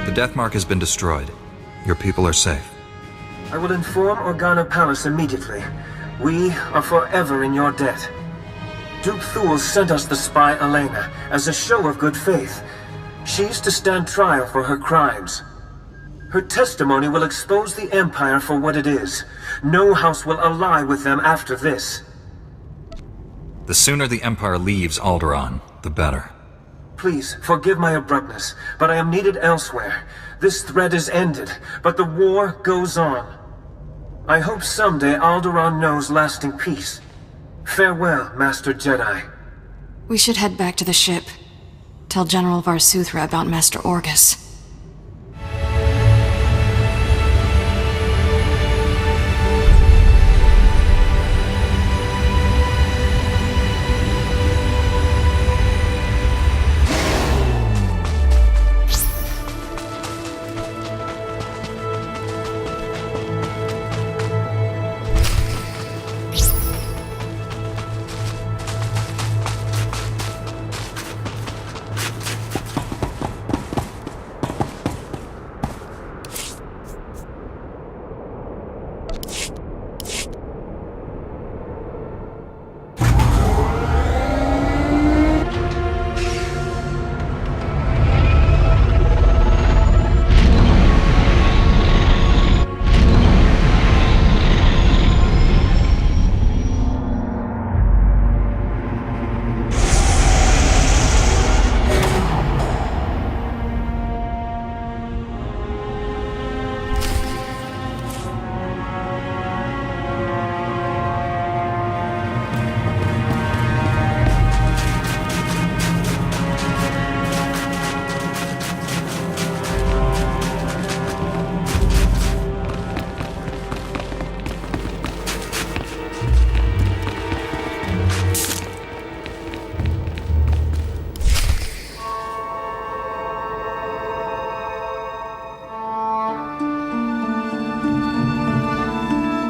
The Death Mark has been destroyed. Your people are safe. I will inform Organa Palace immediately. We are forever in your debt. Duke Thule sent us the spy Elena as a show of good faith. She's to stand trial for her crimes. Her testimony will expose the Empire for what it is. No house will ally with them after this. The sooner the Empire leaves Alderaan, the better. Please, forgive my abruptness, but I am needed elsewhere. This threat is ended, but the war goes on. I hope someday Alderaan knows lasting peace. Farewell, Master Jedi. We should head back to the ship. Tell General Varsuthra about Master Orgus.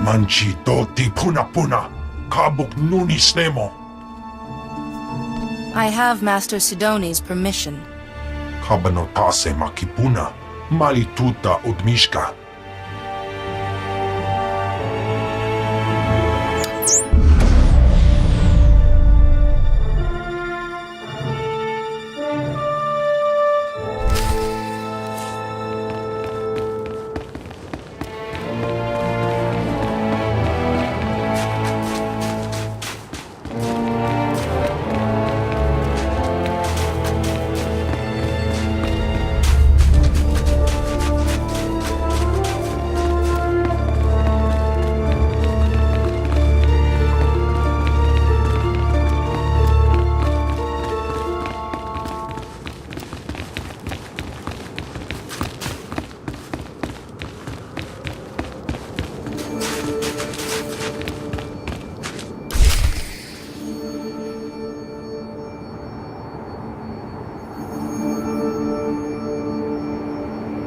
Manchi doti puna puna, kabuk nunis nemo. I have Master Sidoni's permission. Kabanotase makipuna, malituta udmishka.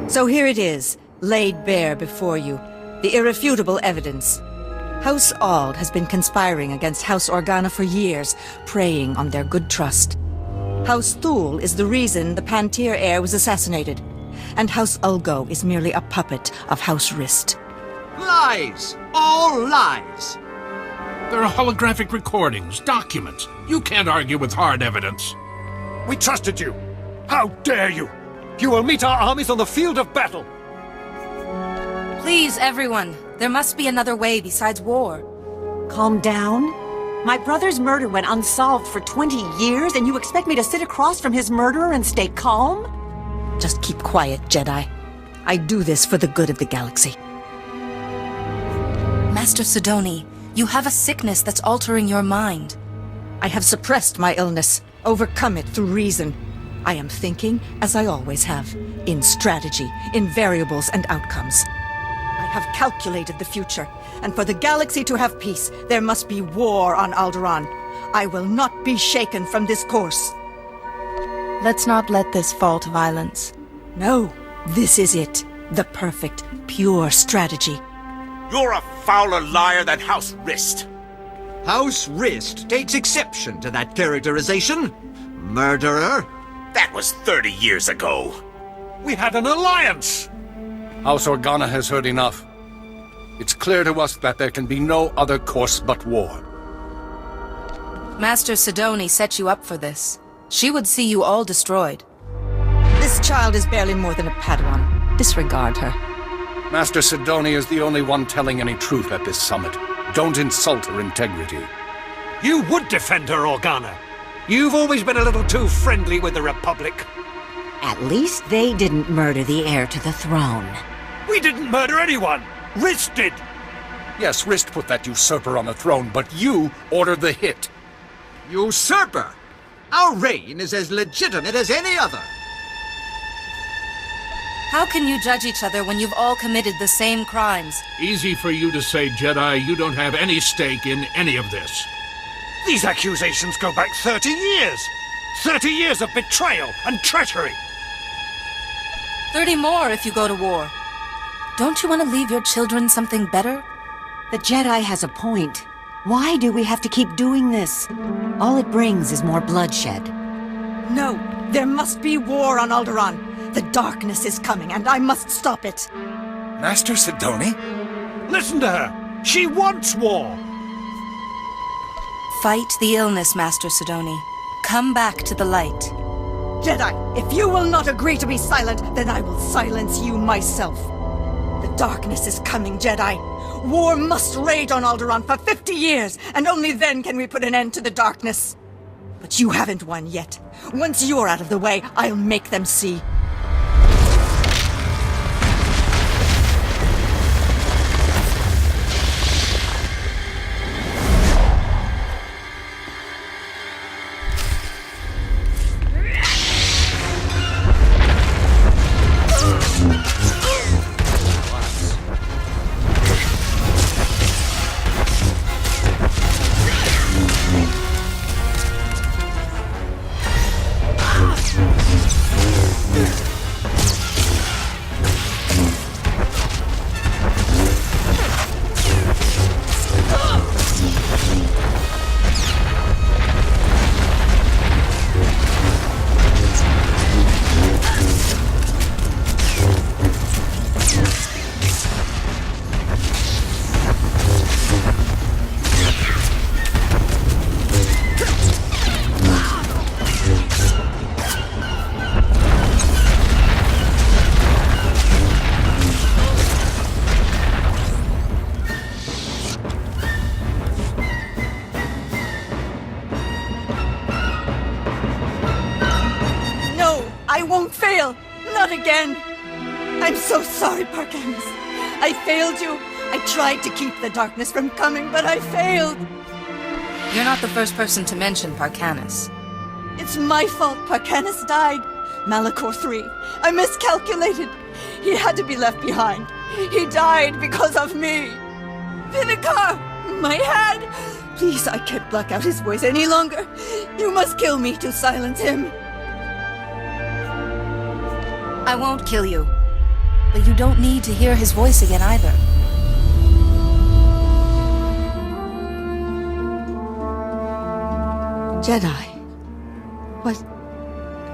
So here it is, laid bare before you, the irrefutable evidence. House Ald has been conspiring against House Organa for years, preying on their good trust. House Thule is the reason the Pantir heir was assassinated, and House Ulgo is merely a puppet of House Rist. Lies! All lies! There are holographic recordings, documents. You can't argue with hard evidence. We trusted you! How dare you! You will meet our armies on the field of battle! Please, everyone. There must be another way besides war. Calm down. My brother's murder went unsolved for 20 years, and you expect me to sit across from his murderer and stay calm? Just keep quiet, Jedi. I do this for the good of the galaxy. Master Sidoni, you have a sickness that's altering your mind. I have suppressed my illness, overcome it through reason. I am thinking, as I always have, in strategy, in variables and outcomes. I have calculated the future, and for the galaxy to have peace, there must be war on Alderaan. I will not be shaken from this course. Let's not let this fall to violence. No, this is it. The perfect, pure strategy. You're a fouler liar than House Rist. House Rist takes exception to that characterization. Murderer. That was 30 years ago. We had an alliance! House Organa has heard enough. It's clear to us that there can be no other course but war. Master Sidoni set you up for this. She would see you all destroyed. This child is barely more than a Padawan. Disregard her. Master Sidoni is the only one telling any truth at this summit. Don't insult her integrity. You would defend her, Organa. You've always been a little too friendly with the Republic. At least they didn't murder the heir to the throne. We didn't murder anyone! Rist did! Yes, Rist put that usurper on the throne, but you ordered the hit. Usurper? Our reign is as legitimate as any other. How can you judge each other when you've all committed the same crimes? Easy for you to say, Jedi, you don't have any stake in any of this. These accusations go back 30 years! 30 years of betrayal and treachery! 30 more if you go to war. Don't you want to leave your children something better? The Jedi has a point. Why do we have to keep doing this? All it brings is more bloodshed. No, there must be war on Alderaan. The darkness is coming, and I must stop it. Master Sidoni? Listen to her! She wants war! Fight the illness, Master Sidoni. Come back to the light. Jedi, if you will not agree to be silent, then I will silence you myself. The darkness is coming, Jedi. War must rage on Alderaan for 50 years, and only then can we put an end to the darkness. But you haven't won yet. Once you're out of the way, I'll make them see. I won't fail! Not again! I'm so sorry, Parkanis. I failed you. I tried to keep the darkness from coming, but I failed. You're not the first person to mention Parkanis. It's my fault Parkanis died. Malachor III. I miscalculated. He had to be left behind. He died because of me. Vivicar! My head! Please, I can't block out his voice any longer. You must kill me to silence him. I won't kill you. But you don't need to hear his voice again either. Jedi. What?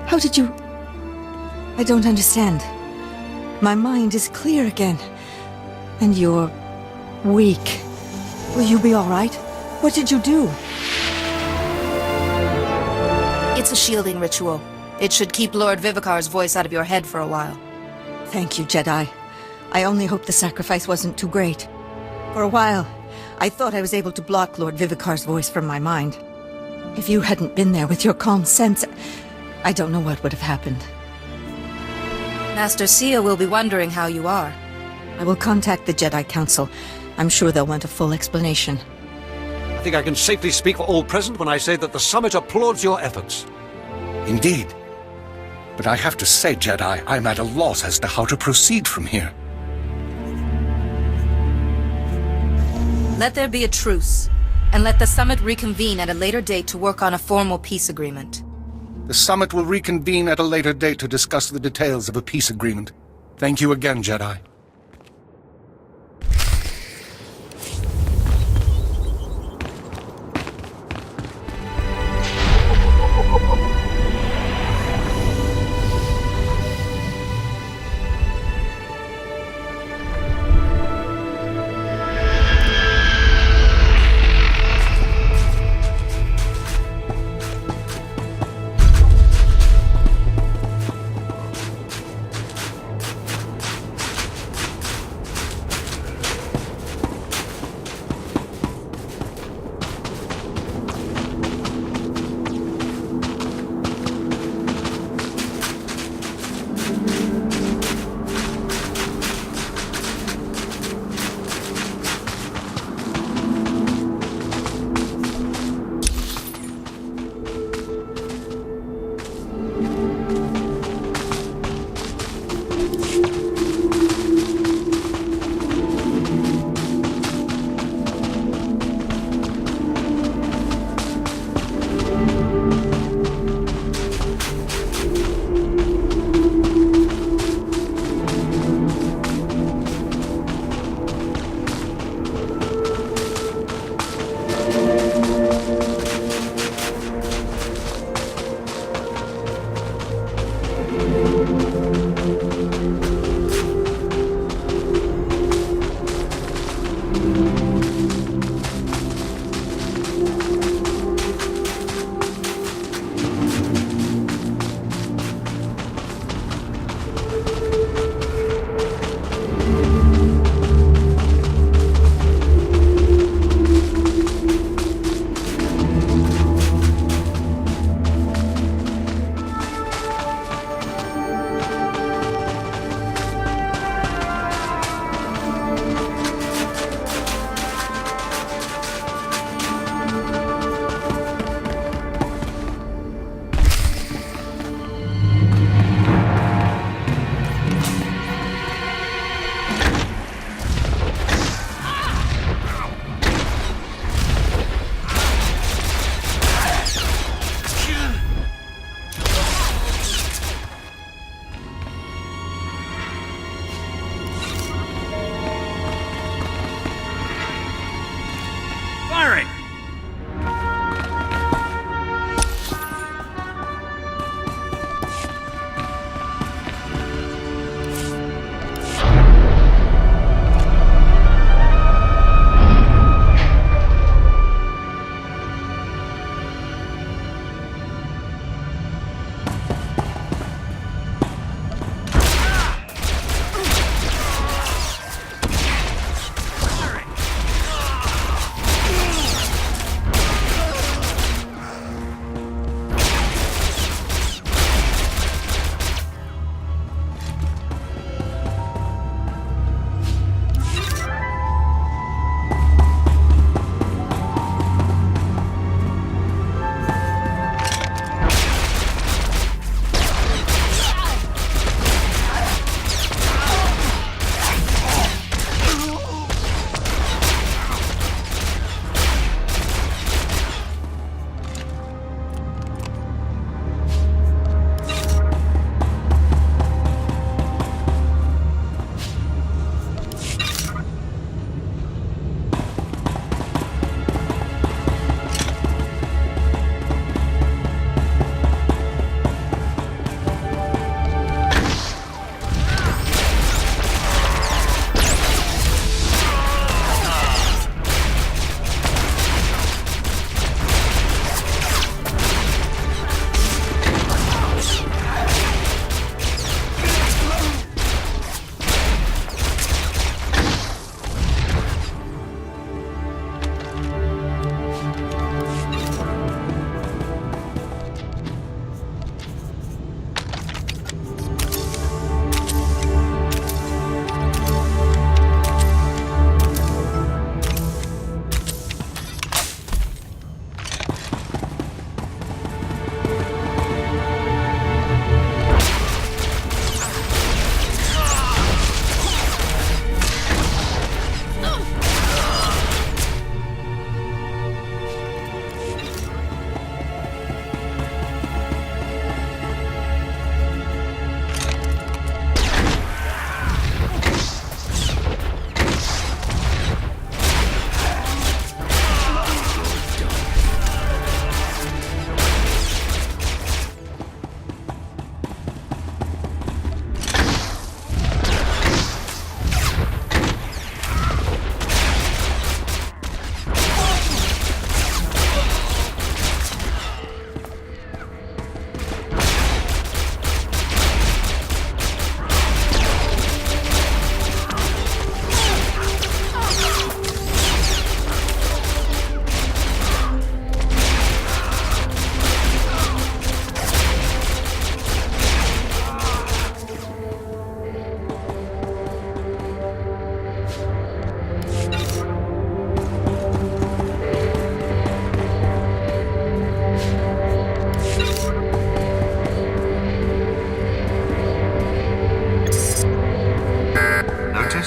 How did you... I don't understand. My mind is clear again. And you're... weak. Will you be all right? What did you do? It's a shielding ritual. It should keep Lord Vivicar's voice out of your head for a while. Thank you, Jedi. I only hope the sacrifice wasn't too great. For a while, I thought I was able to block Lord Vivicar's voice from my mind. If you hadn't been there with your calm sense, I don't know what would have happened. Master Sia will be wondering how you are. I will contact the Jedi Council. I'm sure they'll want a full explanation. I think I can safely speak for all present when I say that the summit applauds your efforts. Indeed. But I have to say, Jedi, I'm at a loss as to how to proceed from here. Let there be a truce, and let the summit reconvene at a later date to work on a formal peace agreement. The summit will reconvene at a later date to discuss the details of a peace agreement. Thank you again, Jedi.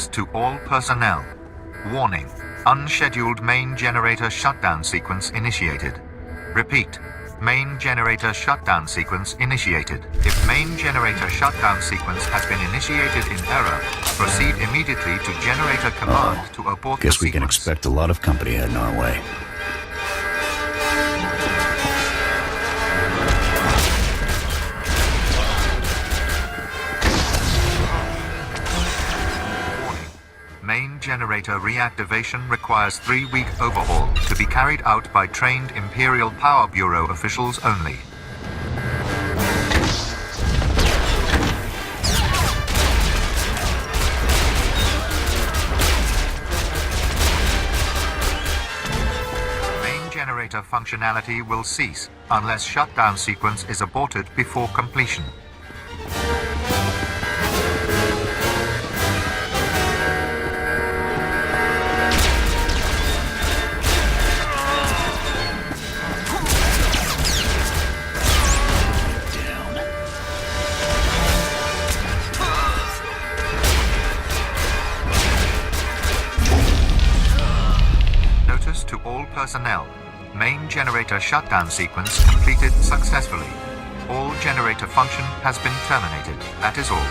Notice to all personnel. Warning. Unscheduled main generator shutdown sequence initiated. Repeat. Main generator shutdown sequence initiated. If main generator shutdown sequence has been initiated in error, proceed immediately to generator command to abort the Guess we can sequence. expect a lot of company heading our way. Main generator reactivation requires 3-week overhaul to be carried out by trained Imperial Power Bureau officials only. Main generator functionality will cease unless shutdown sequence is aborted before completion. Personnel. Main generator shutdown sequence completed successfully. All generator function has been terminated. That is all.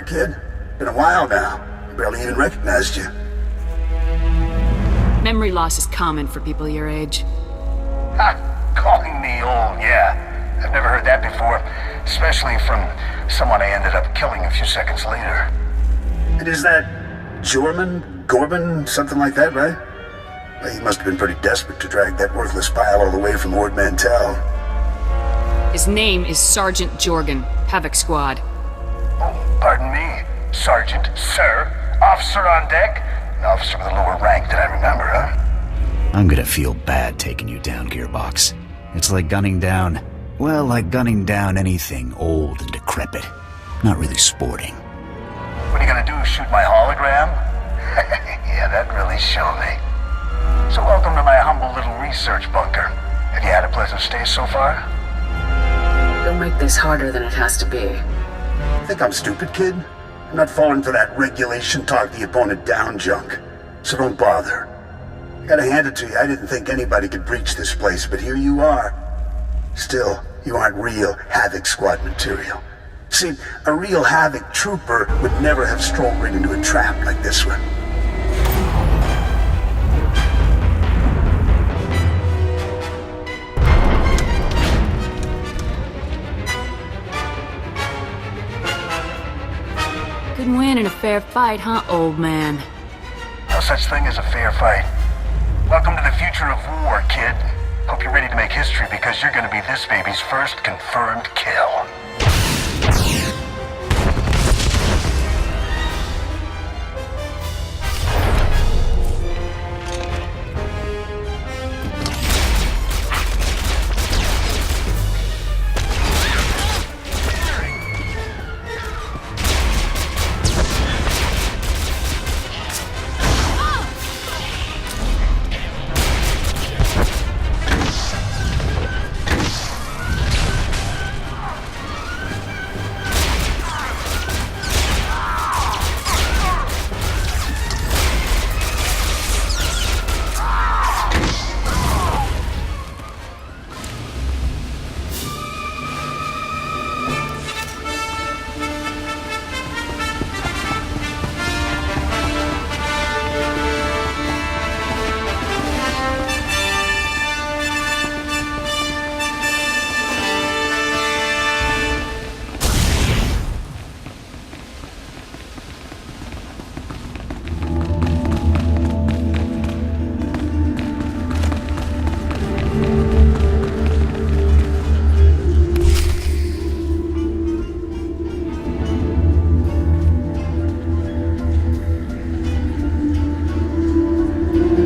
Kid. Been a while now. Barely even recognized you. Memory loss is common for people your age. Ha! Calling me old, yeah. I've never heard that before. Especially from someone I ended up killing a few seconds later. And is that Gorman, something like that, right? Well, he must have been pretty desperate to drag that worthless pile all the way from Ord Mantell. His name is Sergeant Jorgen, Havoc Squad. Pardon me, Sergeant, Sir, Officer on deck? An officer with a lower rank than I remember, huh? I'm gonna feel bad taking you down, Gearbox. It's like gunning down anything old and decrepit. Not really sporting. What are you gonna do, shoot my hologram? Yeah, that really showed me. So welcome to my humble little research bunker. Have you had a pleasant stay so far? Don't make this harder than it has to be. Think I'm stupid, kid? I'm not falling for that regulation talk the opponent down junk. So don't bother. I gotta hand it to you, I didn't think anybody could breach this place, but here you are. Still, you aren't real Havoc Squad material. See, a real Havoc trooper would never have strolled right into a trap like this one. Good win in a fair fight, huh, old man? No such thing as a fair fight. Welcome to the future of war, kid. Hope you're ready to make history because you're gonna be this baby's first confirmed kill.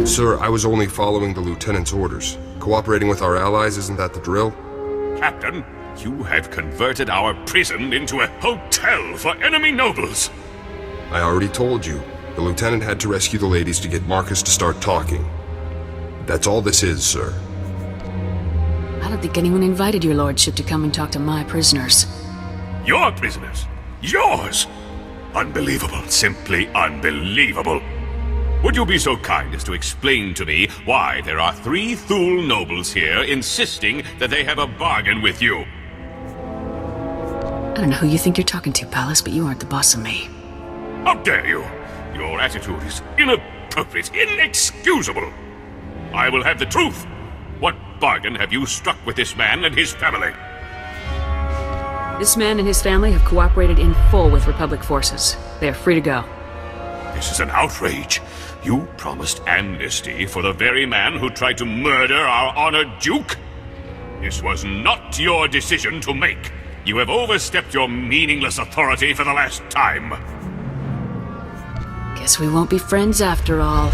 Sir, I was only following the Lieutenant's orders. Cooperating with our allies, isn't that the drill? Captain, you have converted our prison into a hotel for enemy nobles. I already told you. The Lieutenant had to rescue the ladies to get Marcus to start talking. That's all this is, sir. I don't think anyone invited your lordship to come and talk to my prisoners. Your prisoners? Yours? Unbelievable. Simply unbelievable. Would you be so kind as to explain to me why there are 3 Thule nobles here insisting that they have a bargain with you? I don't know who you think you're talking to, Palace, but you aren't the boss of me. How dare you? Your attitude is inappropriate, inexcusable. I will have the truth. What bargain have you struck with this man and his family? This man and his family have cooperated in full with Republic forces. They are free to go. This is an outrage. You promised amnesty for the very man who tried to murder our honored Duke? This was not your decision to make. You have overstepped your meaningless authority for the last time. Guess we won't be friends after all.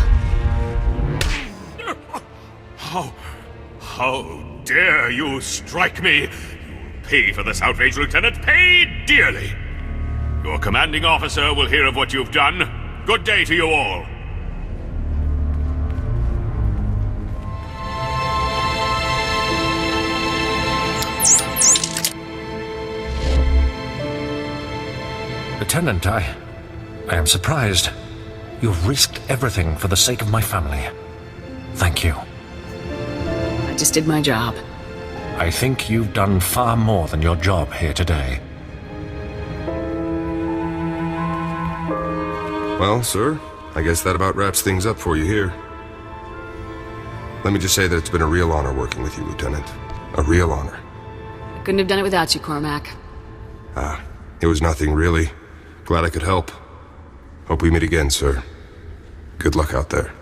How dare you strike me? You pay for this outrage, Lieutenant. Pay dearly. Your commanding officer will hear of what you've done. Good day to you all. Lieutenant, I am surprised. You've risked everything for the sake of my family. Thank you. I just did my job. I think you've done far more than your job here today. Well, sir, I guess that about wraps things up for you here. Let me just say that it's been a real honor working with you, Lieutenant. A real honor. I couldn't have done it without you, Cormac. It was nothing, really. Glad I could help. Hope we meet again, sir. Good luck out there.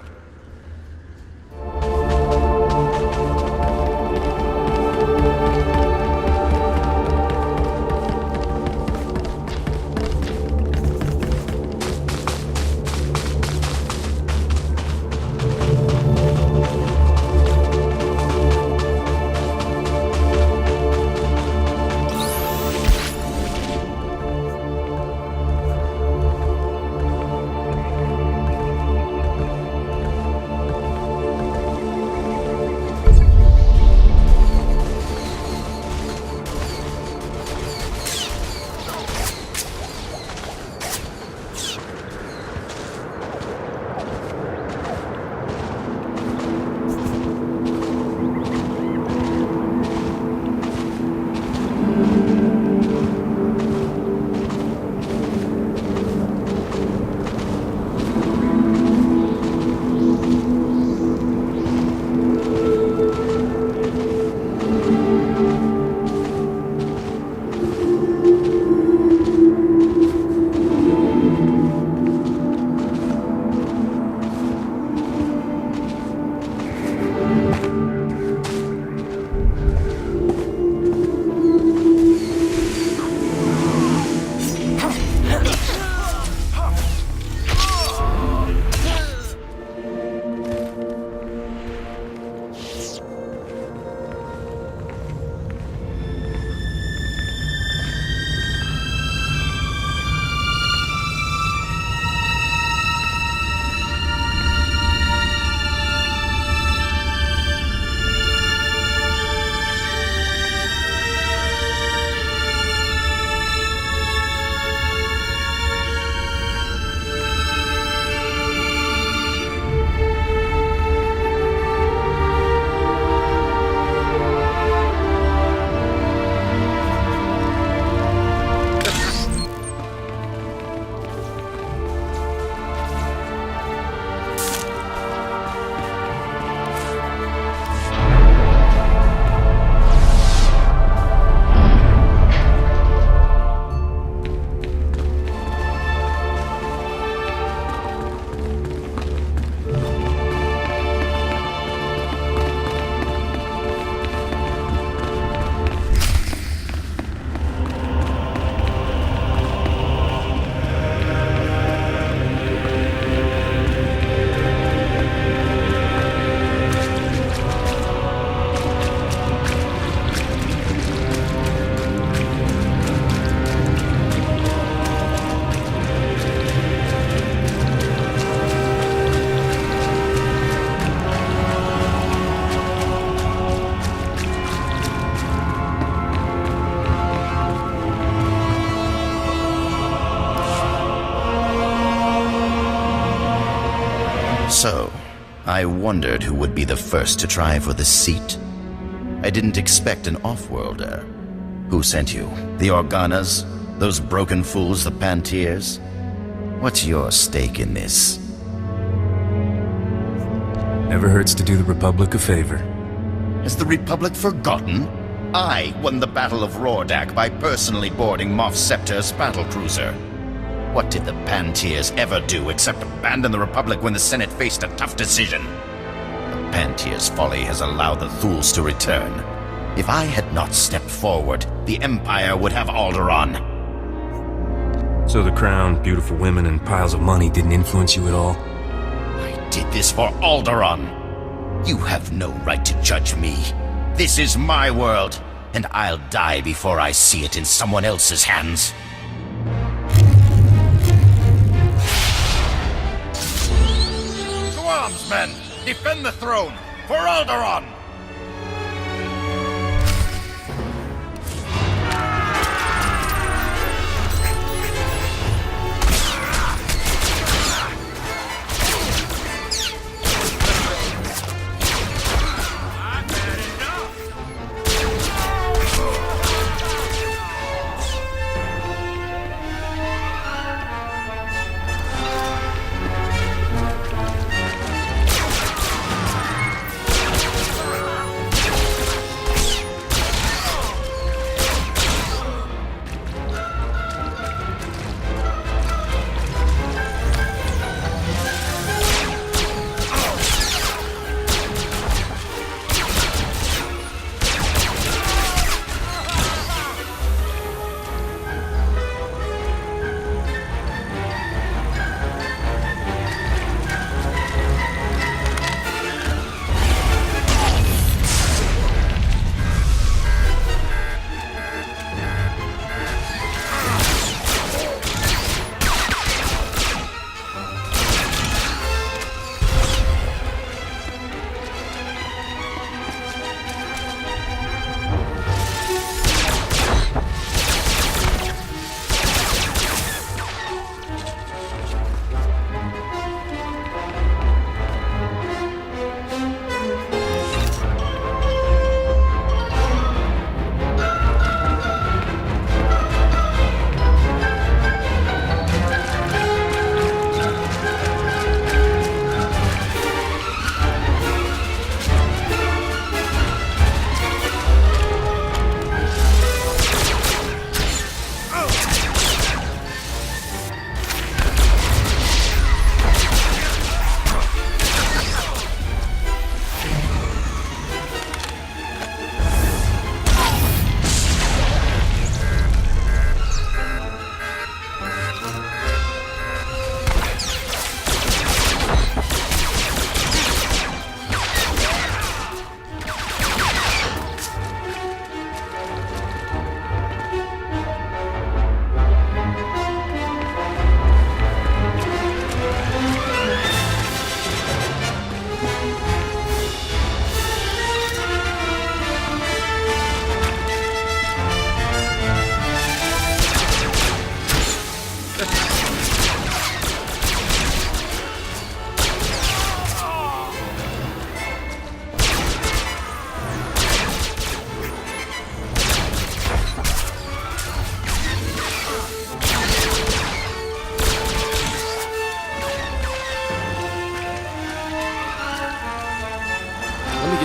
I wondered who would be the first to try for the seat. I didn't expect an off-worlder. Who sent you? The Organas? Those broken fools, the Pantiers? What's your stake in this? Never hurts to do the Republic a favor. Has the Republic forgotten? I won the Battle of Rordak by personally boarding Moff Scepter's battlecruiser. What did the Pantiers ever do except abandon the Republic when the Senate faced a tough decision? The Pantiers' folly has allowed the Thools to return. If I had not stepped forward, the Empire would have Alderaan. So the crown, beautiful women, and piles of money didn't influence you at all? I did this for Alderaan. You have no right to judge me. This is my world, and I'll die before I see it in someone else's hands. To arms, men! Defend the throne! For Alderaan!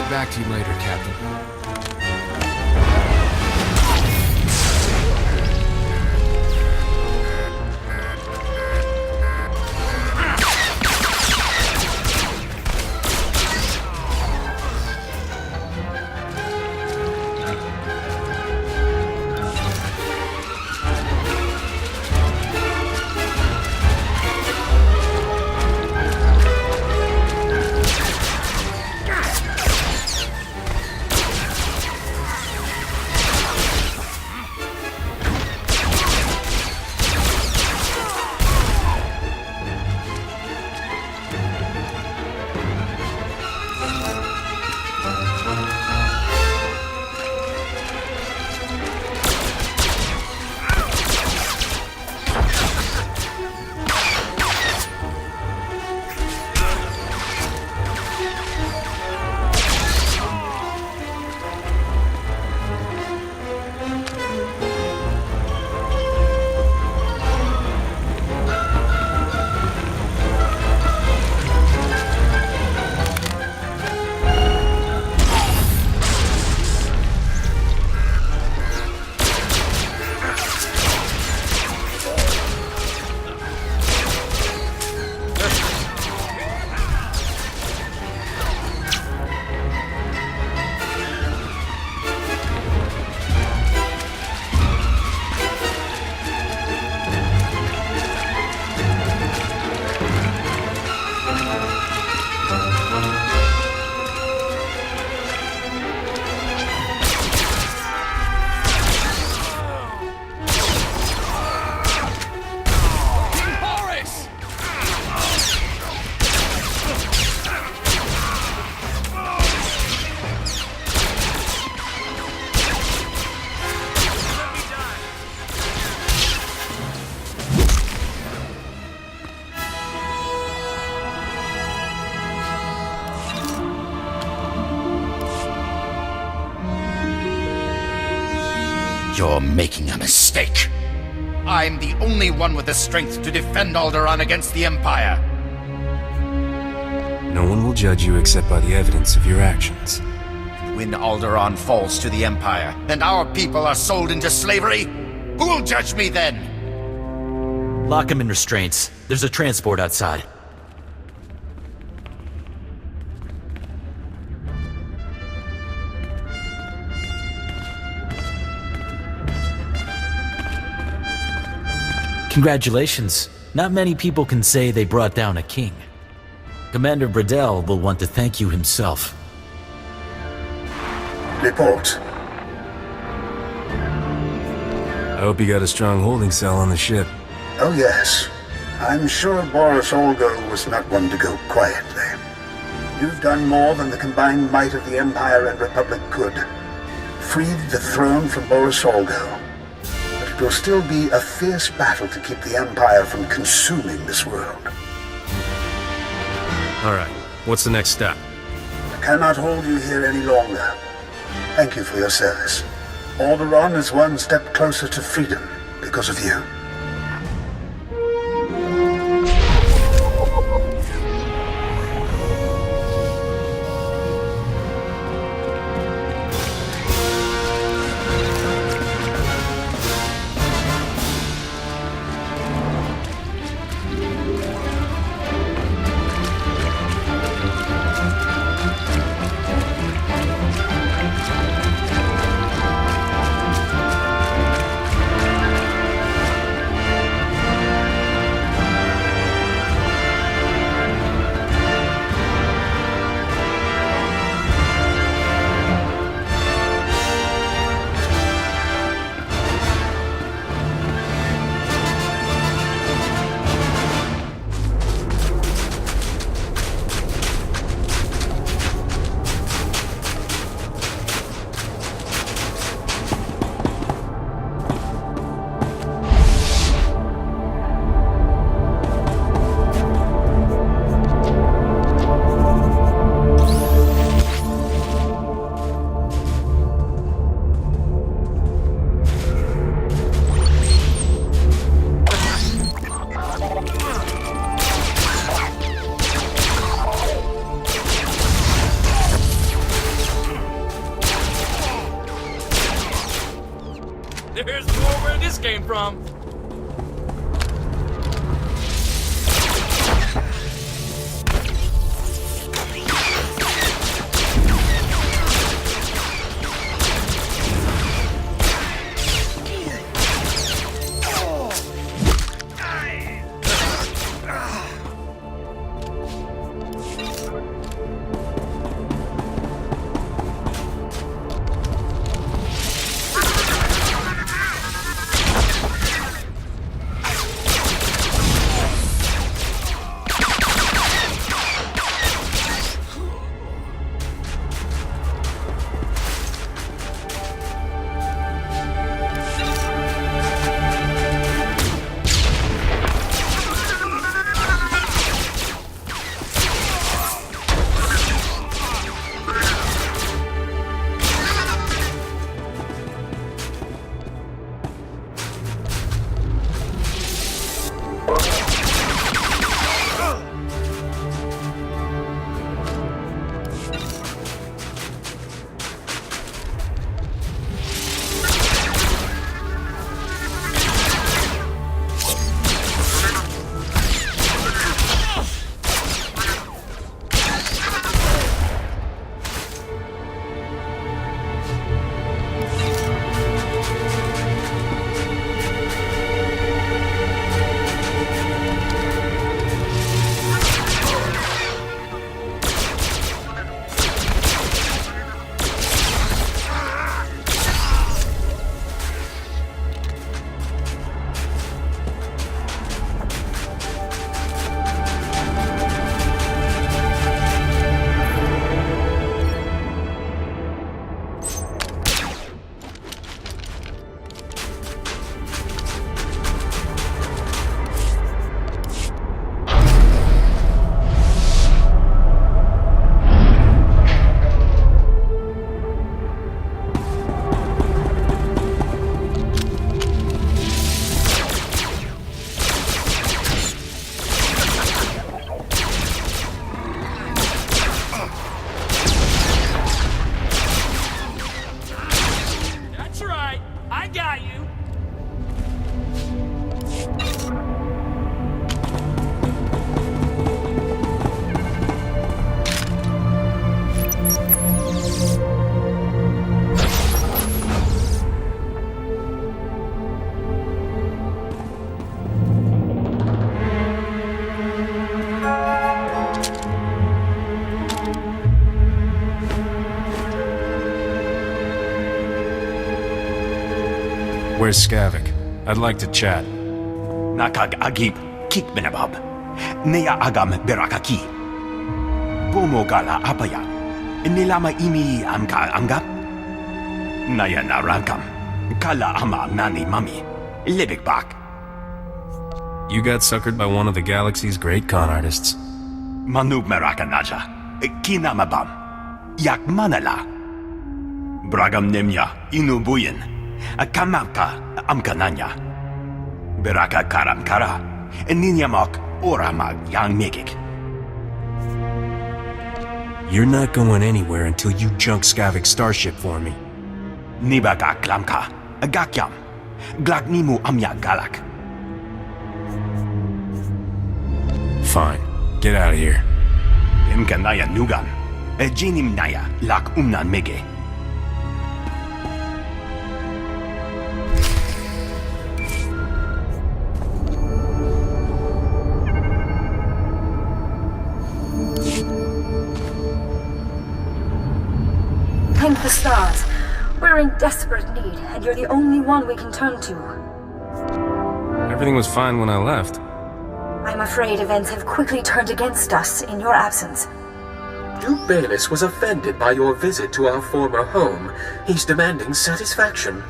Back to you later, Captain. You're making a mistake. I'm the only one with the strength to defend Alderaan against the Empire. No one will judge you except by the evidence of your actions. When Alderaan falls to the Empire, and our people are sold into slavery, who will judge me then? Lock him in restraints. There's a transport outside. Congratulations. Not many people can say they brought down a king. Commander Bradell will want to thank you himself. Report. I hope you got a strong holding cell on the ship. Oh yes. I'm sure Boris Olgo was not one to go quietly. You've done more than the combined might of the Empire and Republic could. Freed the throne from Boris Olgo. But it will still be a fierce battle to keep the Empire from consuming this world. All right, what's the next step? I cannot hold you here any longer. Thank you for your service. Alderaan is one step closer to freedom because of you. There's more where this came from. Where's Skavik? I'd like to chat. Nakag agip kikbenabab. Nea agam berakaki. Bomogala apaya. Nilama imi amka angap. Naya narangam. Kala ama nani mami. Libikbak. You got suckered by one of the galaxy's great con artists. Manub merakanaja. Kinamabam. Yak manala. Bragam nemya inubuyin. Kamamka amkananya. Beraka karamkara. Ninyamak oramag yang megik. You're not going anywhere until you junk Skavik's starship for me. Nibaka klamka. Gakyam. Glagnimu amya galak. Fine. Get out of here. Imkanaya nugan. Jinim naya lak umnan mege. Thank the stars. We're in desperate need, and you're the only one we can turn to. Everything was fine when I left. I'm afraid events have quickly turned against us in your absence. Duke Bayless was offended by your visit to our former home. He's demanding satisfaction.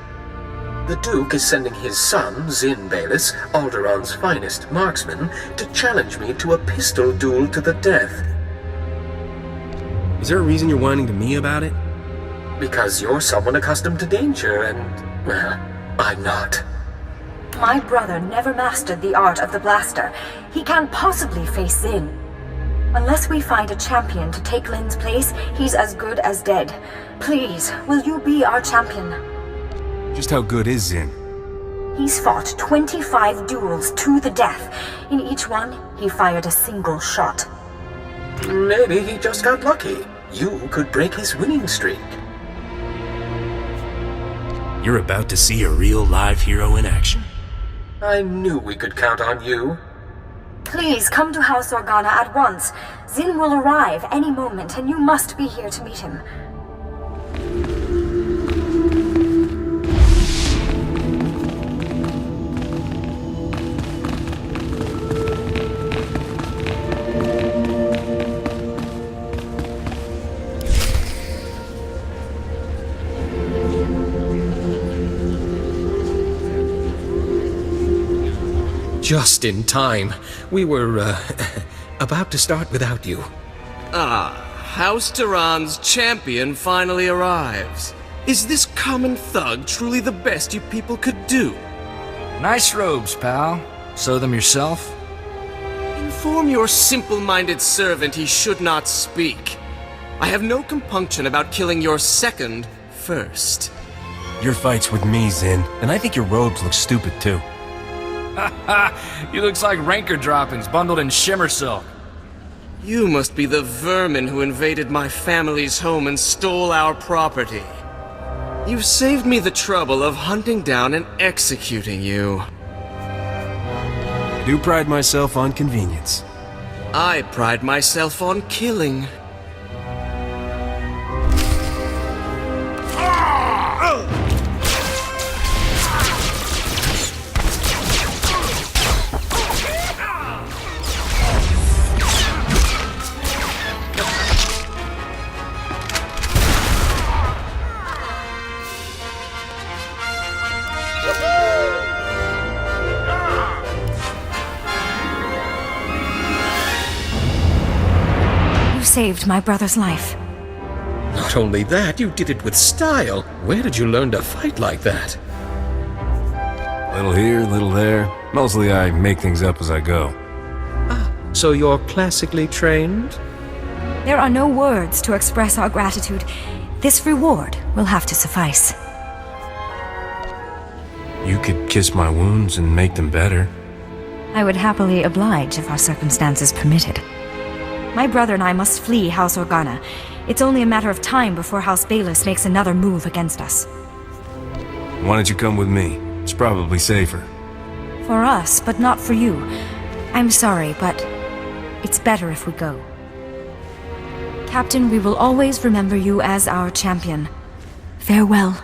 The Duke is sending his son, Zin Bayless, Alderaan's finest marksman, to challenge me to a pistol duel to the death. Is there a reason you're whining to me about it? Because you're someone accustomed to danger, and, well, I'm not. My brother never mastered the art of the blaster. He can't possibly face Zin. Unless we find a champion to take Lin's place, he's as good as dead. Please, will you be our champion? Just how good is Zin? He's fought 25 duels to the death. In each one, he fired a single shot. Maybe he just got lucky. You could break his winning streak. You're about to see a real live hero in action. I knew we could count on you. Please come to House Organa at once. Zin will arrive any moment, and you must be here to meet him. Just in time. We were, about to start without you. Ah, House Tehran's champion finally arrives. Is this common thug truly the best you people could do? Nice robes, pal. Sew them yourself? Inform your simple-minded servant he should not speak. I have no compunction about killing your second first. Your fight's with me, Zin, and I think your robes look stupid too. You looks like rancor droppings bundled in shimmer silk. You must be the vermin who invaded my family's home and stole our property. You've saved me the trouble of hunting down and executing you. I do pride myself on convenience. I pride myself on killing. Saved my brother's life. Not only that, you did it with style. Where did you learn to fight like that? Little here, little there. Mostly I make things up as I go. So you're classically trained? There are no words to express our gratitude. This reward will have to suffice. You could kiss my wounds and make them better. I would happily oblige if our circumstances permitted. My brother and I must flee House Organa. It's only a matter of time before House Bayless makes another move against us. Why don't you come with me? It's probably safer. For us, but not for you. I'm sorry, but it's better if we go. Captain, we will always remember you as our champion. Farewell.